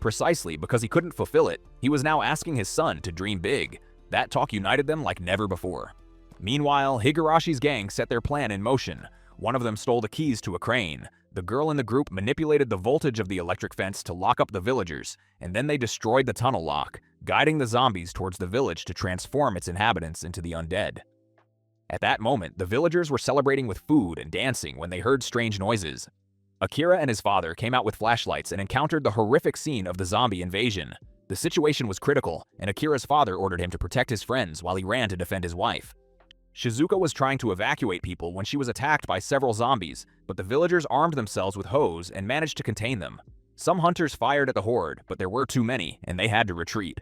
Precisely because he couldn't fulfill it, he was now asking his son to dream big. That talk united them like never before. Meanwhile, Higurashi's gang set their plan in motion. One of them stole the keys to a crane. The girl in the group manipulated the voltage of the electric fence to lock up the villagers, and then they destroyed the tunnel lock, guiding the zombies towards the village to transform its inhabitants into the undead. At that moment, the villagers were celebrating with food and dancing when they heard strange noises. Akira and his father came out with flashlights and encountered the horrific scene of the zombie invasion. The situation was critical, and Akira's father ordered him to protect his friends while he ran to defend his wife. Shizuka was trying to evacuate people when she was attacked by several zombies, but the villagers armed themselves with hoes and managed to contain them. Some hunters fired at the horde, but there were too many, and they had to retreat.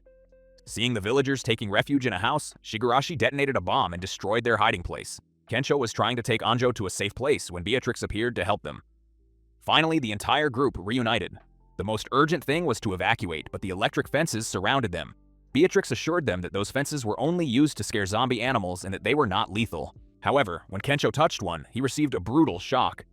Seeing the villagers taking refuge in a house, Higurashi detonated a bomb and destroyed their hiding place. Kensho was trying to take Anjo to a safe place when Beatrix appeared to help them. Finally, the entire group reunited. The most urgent thing was to evacuate, but the electric fences surrounded them. Beatrix assured them that those fences were only used to scare zombie animals and that they were not lethal. However, when Kensho touched one, he received a brutal shock.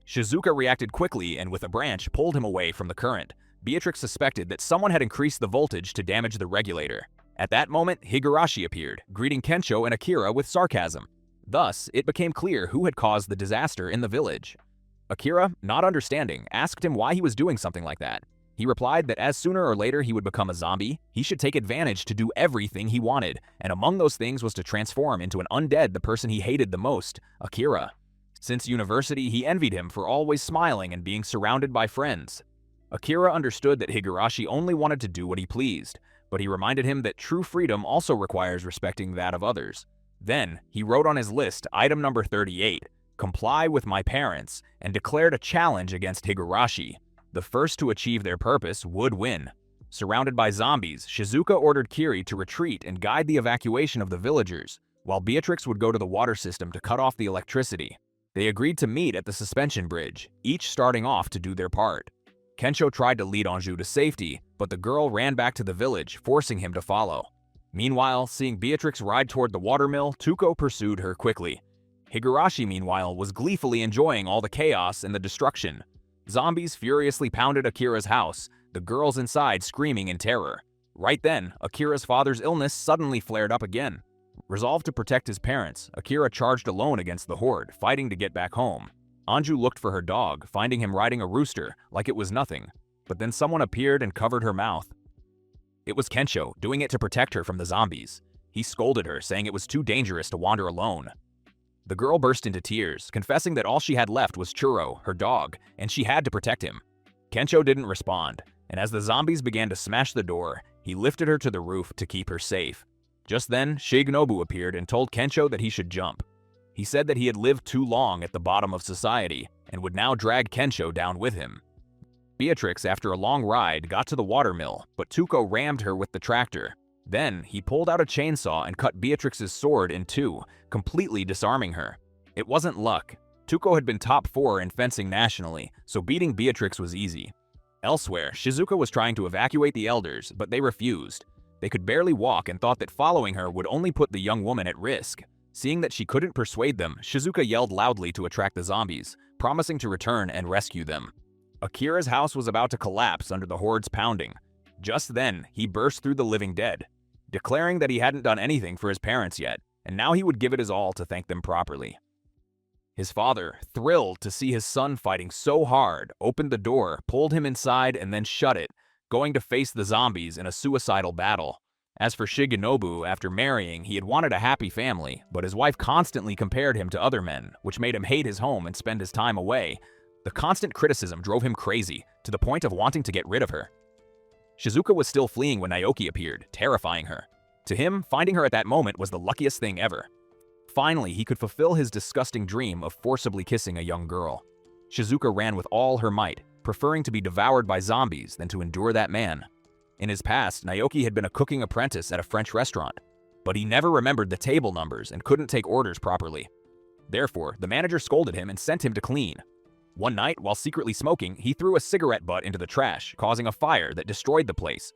Shizuka reacted quickly and with a branch pulled him away from the current. Beatrix suspected that someone had increased the voltage to damage the regulator. At that moment, Higurashi appeared, greeting Kensho and Akira with sarcasm. Thus, it became clear who had caused the disaster in the village. Akira, not understanding, asked him why he was doing something like that. He replied that as sooner or later he would become a zombie, he should take advantage to do everything he wanted, and among those things was to transform into an undead the person he hated the most, Akira. Since university, he envied him for always smiling and being surrounded by friends. Akira understood that Higurashi only wanted to do what he pleased, but he reminded him that true freedom also requires respecting that of others. Then, he wrote on his list item number 38, comply with my parents, and declared a challenge against Higurashi. The first to achieve their purpose would win. Surrounded by zombies, Shizuka ordered Kiri to retreat and guide the evacuation of the villagers, while Beatrix would go to the water system to cut off the electricity. They agreed to meet at the suspension bridge, each starting off to do their part. Kensho tried to lead Anju to safety, but the girl ran back to the village, forcing him to follow. Meanwhile, seeing Beatrix ride toward the watermill, Tuko pursued her quickly. Higurashi, meanwhile, was gleefully enjoying all the chaos and the destruction. Zombies furiously pounded Akira's house, the girls inside screaming in terror. Right then, Akira's father's illness suddenly flared up again. Resolved to protect his parents, Akira charged alone against the horde, fighting to get back home. Anju looked for her dog, finding him riding a rooster, like it was nothing. But then someone appeared and covered her mouth. It was Kensho, doing it to protect her from the zombies. He scolded her, saying it was too dangerous to wander alone. The girl burst into tears, confessing that all she had left was Churro, her dog, and she had to protect him. Kensho didn't respond, and as the zombies began to smash the door, he lifted her to the roof to keep her safe. Just then, Shigenobu appeared and told Kensho that he should jump. He said that he had lived too long at the bottom of society and would now drag Kensho down with him. Beatrix, after a long ride, got to the watermill, but Tuko rammed her with the tractor. Then, he pulled out a chainsaw and cut Beatrix's sword in two, completely disarming her. It wasn't luck. Tuko had been top 4 in fencing nationally, so beating Beatrix was easy. Elsewhere, Shizuka was trying to evacuate the elders, but they refused. They could barely walk and thought that following her would only put the young woman at risk. Seeing that she couldn't persuade them, Shizuka yelled loudly to attract the zombies, promising to return and rescue them. Akira's house was about to collapse under the horde's pounding. Just then, he burst through the living dead, declaring that he hadn't done anything for his parents yet, and now he would give it his all to thank them properly. His father, thrilled to see his son fighting so hard, opened the door, pulled him inside, and then shut it, going to face the zombies in a suicidal battle. As for Shigenobu, after marrying, he had wanted a happy family, but his wife constantly compared him to other men, which made him hate his home and spend his time away. The constant criticism drove him crazy, to the point of wanting to get rid of her. Shizuka was still fleeing when Naoki appeared, terrifying her. To him, finding her at that moment was the luckiest thing ever. Finally, he could fulfill his disgusting dream of forcibly kissing a young girl. Shizuka ran with all her might, preferring to be devoured by zombies than to endure that man. In his past, Naoki had been a cooking apprentice at a French restaurant, but he never remembered the table numbers and couldn't take orders properly. Therefore, the manager scolded him and sent him to clean. One night, while secretly smoking, he threw a cigarette butt into the trash, causing a fire that destroyed the place.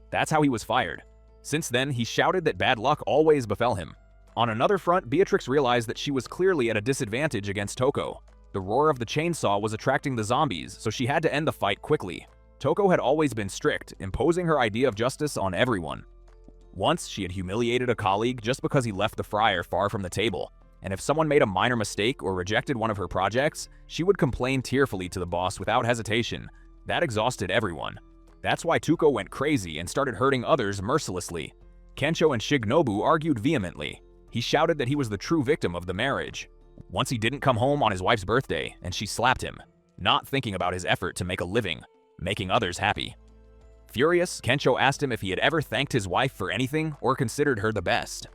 That's how he was fired. Since then, he shouted that bad luck always befell him. On another front, Beatrix realized that she was clearly at a disadvantage against Toko. The roar of the chainsaw was attracting the zombies, so she had to end the fight quickly. Toko had always been strict, imposing her idea of justice on everyone. Once, she had humiliated a colleague just because he left the fryer far from the table, and if someone made a minor mistake or rejected one of her projects, she would complain tearfully to the boss without hesitation. That exhausted everyone. That's why Tuko went crazy and started hurting others mercilessly. Kensho and Shigenobu argued vehemently. He shouted that he was the true victim of the marriage. Once he didn't come home on his wife's birthday, and she slapped him, not thinking about his effort to make a living, making others happy. Furious, Kensho asked him if he had ever thanked his wife for anything or considered her the best.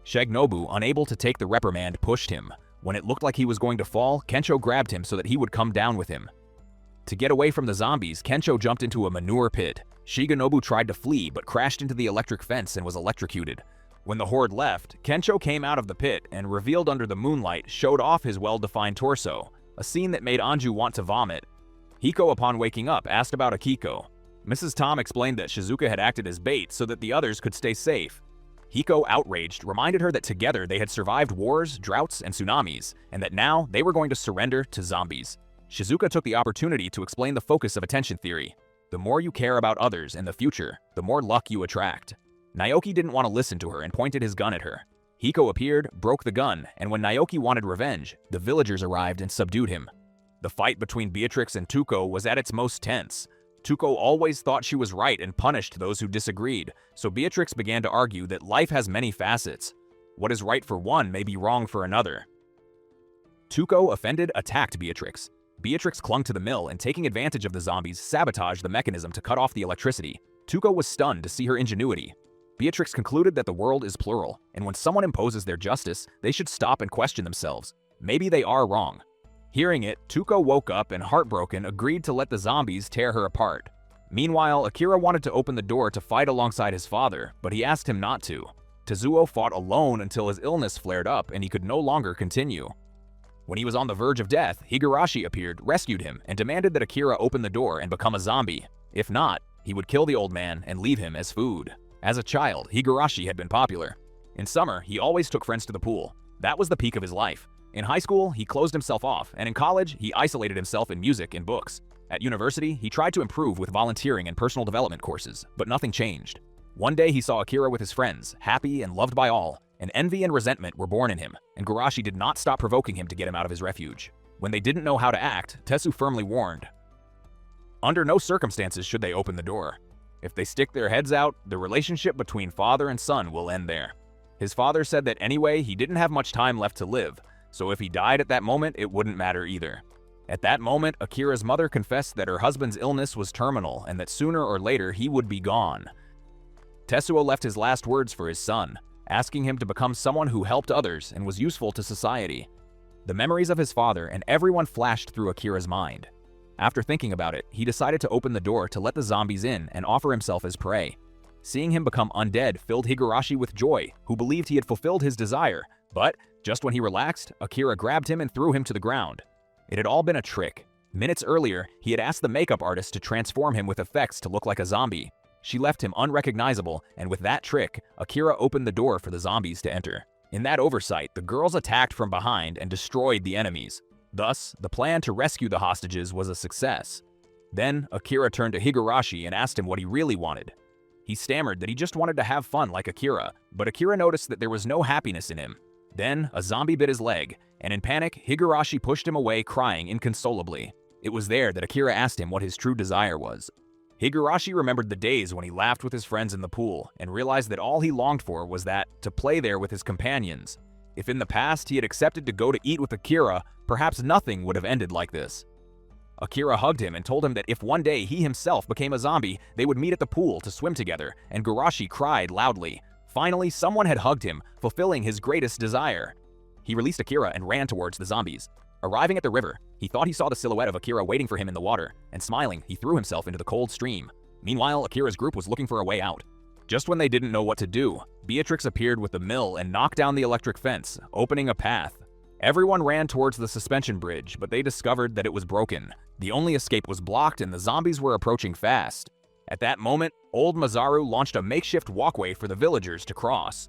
Shigenobu, unable to take the reprimand, pushed him. When it looked like he was going to fall, Kensho grabbed him so that he would come down with him. To get away from the zombies, Kensho jumped into a manure pit. Shigenobu tried to flee but crashed into the electric fence and was electrocuted. When the horde left, Kensho came out of the pit and, revealed under the moonlight, showed off his well-defined torso, a scene that made Anju want to vomit. Hiko, upon waking up, asked about Akiko. Mrs. Tom explained that Shizuka had acted as bait so that the others could stay safe. Hiko, outraged, reminded her that together they had survived wars, droughts, and tsunamis, and that now they were going to surrender to zombies. Shizuka took the opportunity to explain the focus of attention theory. The more you care about others in the future, the more luck you attract. Naoki didn't want to listen to her and pointed his gun at her. Hiko appeared, broke the gun, and when Naoki wanted revenge, the villagers arrived and subdued him. The fight between Beatrix and Tuko was at its most tense. Tuko always thought she was right and punished those who disagreed, so Beatrix began to argue that life has many facets. What is right for one may be wrong for another. Tuko, offended, attacked Beatrix. Beatrix clung to the mill and, taking advantage of the zombies, sabotaged the mechanism to cut off the electricity. Tuko was stunned to see her ingenuity. Beatrix concluded that the world is plural, and when someone imposes their justice, they should stop and question themselves. Maybe they are wrong. Hearing it, Tuko woke up and, heartbroken, agreed to let the zombies tear her apart. Meanwhile, Akira wanted to open the door to fight alongside his father, but he asked him not to. Tezuo fought alone until his illness flared up and he could no longer continue. When he was on the verge of death, Higurashi appeared, rescued him, and demanded that Akira open the door and become a zombie. If not, he would kill the old man and leave him as food. As a child, Higurashi had been popular. In summer, he always took friends to the pool. That was the peak of his life. In high school, he closed himself off, and in college, he isolated himself in music and books. At university, he tried to improve with volunteering and personal development courses, but nothing changed. One day he saw Akira with his friends, happy and loved by all, and envy and resentment were born in him, and Gurashi did not stop provoking him to get him out of his refuge. When they didn't know how to act, Tetsu firmly warned, under no circumstances should they open the door. If they stick their heads out, the relationship between father and son will end there. His father said that anyway, he didn't have much time left to live, so if he died at that moment, it wouldn't matter either. At that moment, Akira's mother confessed that her husband's illness was terminal and that sooner or later he would be gone. Tetsuo left his last words for his son, asking him to become someone who helped others and was useful to society. The memories of his father and everyone flashed through Akira's mind. After thinking about it, he decided to open the door to let the zombies in and offer himself as prey. Seeing him become undead filled Higurashi with joy, who believed he had fulfilled his desire, but just when he relaxed, Akira grabbed him and threw him to the ground. It had all been a trick. Minutes earlier, he had asked the makeup artist to transform him with effects to look like a zombie. She left him unrecognizable, and with that trick, Akira opened the door for the zombies to enter. In that oversight, the girls attacked from behind and destroyed the enemies. Thus, the plan to rescue the hostages was a success. Then, Akira turned to Higurashi and asked him what he really wanted. He stammered that he just wanted to have fun like Akira, but Akira noticed that there was no happiness in him. Then, a zombie bit his leg, and in panic, Higurashi pushed him away, crying inconsolably. It was there that Akira asked him what his true desire was. Higurashi remembered the days when he laughed with his friends in the pool and realized that all he longed for was to play there with his companions. If in the past he had accepted to go to eat with Akira, perhaps nothing would have ended like this. Akira hugged him and told him that if one day he himself became a zombie, they would meet at the pool to swim together, and Gurashi cried loudly. Finally, someone had hugged him, fulfilling his greatest desire. He released Akira and ran towards the zombies. Arriving at the river, he thought he saw the silhouette of Akira waiting for him in the water, and smiling, he threw himself into the cold stream. Meanwhile, Akira's group was looking for a way out. Just when they didn't know what to do, Beatrix appeared with the mill and knocked down the electric fence, opening a path. Everyone ran towards the suspension bridge, but they discovered that it was broken. The only escape was blocked and the zombies were approaching fast. At that moment, old Mazaru launched a makeshift walkway for the villagers to cross.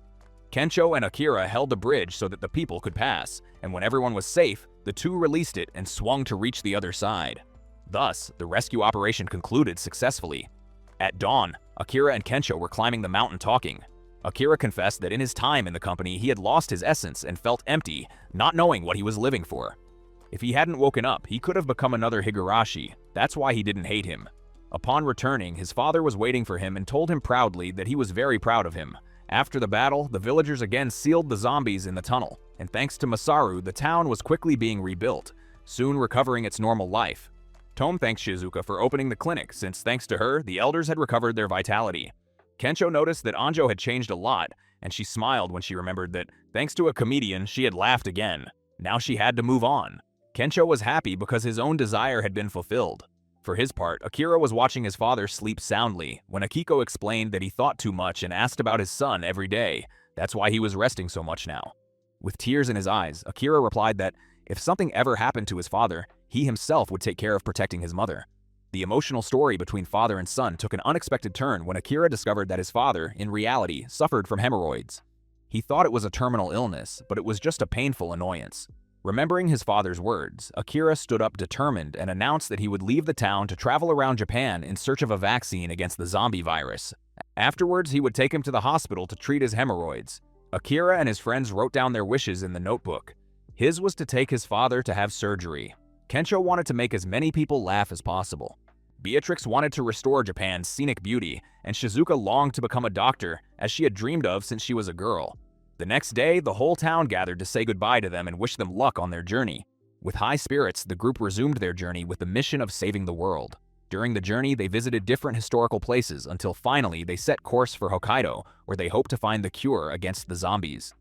Kencho and Akira held the bridge so that the people could pass, and when everyone was safe, the two released it and swung to reach the other side. Thus, the rescue operation concluded successfully. At dawn, Akira and Kencho were climbing the mountain talking. Akira confessed that in his time in the company he had lost his essence and felt empty, not knowing what he was living for. If he hadn't woken up, he could have become another Higurashi. That's why he didn't hate him. Upon returning, his father was waiting for him and told him proudly that he was very proud of him. After the battle, the villagers again sealed the zombies in the tunnel, and thanks to Masaru, the town was quickly being rebuilt, soon recovering its normal life. Tome thanks Shizuka for opening the clinic, since thanks to her, the elders had recovered their vitality. Kencho noticed that Anjo had changed a lot, and she smiled when she remembered that, thanks to a comedian, she had laughed again. Now she had to move on. Kencho was happy because his own desire had been fulfilled. For his part, Akira was watching his father sleep soundly when Akiko explained that he thought too much and asked about his son every day. That's why he was resting so much now. With tears in his eyes, Akira replied that if something ever happened to his father, he himself would take care of protecting his mother. The emotional story between father and son took an unexpected turn when Akira discovered that his father, in reality, suffered from hemorrhoids. He thought it was a terminal illness, but it was just a painful annoyance. Remembering his father's words, Akira stood up determined and announced that he would leave the town to travel around Japan in search of a vaccine against the zombie virus. Afterwards, he would take him to the hospital to treat his hemorrhoids. Akira and his friends wrote down their wishes in the notebook. His was to take his father to have surgery. Kencho wanted to make as many people laugh as possible. Beatrix wanted to restore Japan's scenic beauty, and Shizuka longed to become a doctor, as she had dreamed of since she was a girl. The next day, the whole town gathered to say goodbye to them and wish them luck on their journey. With high spirits, the group resumed their journey with the mission of saving the world. During the journey, they visited different historical places until finally they set course for Hokkaido, where they hoped to find the cure against the zombies.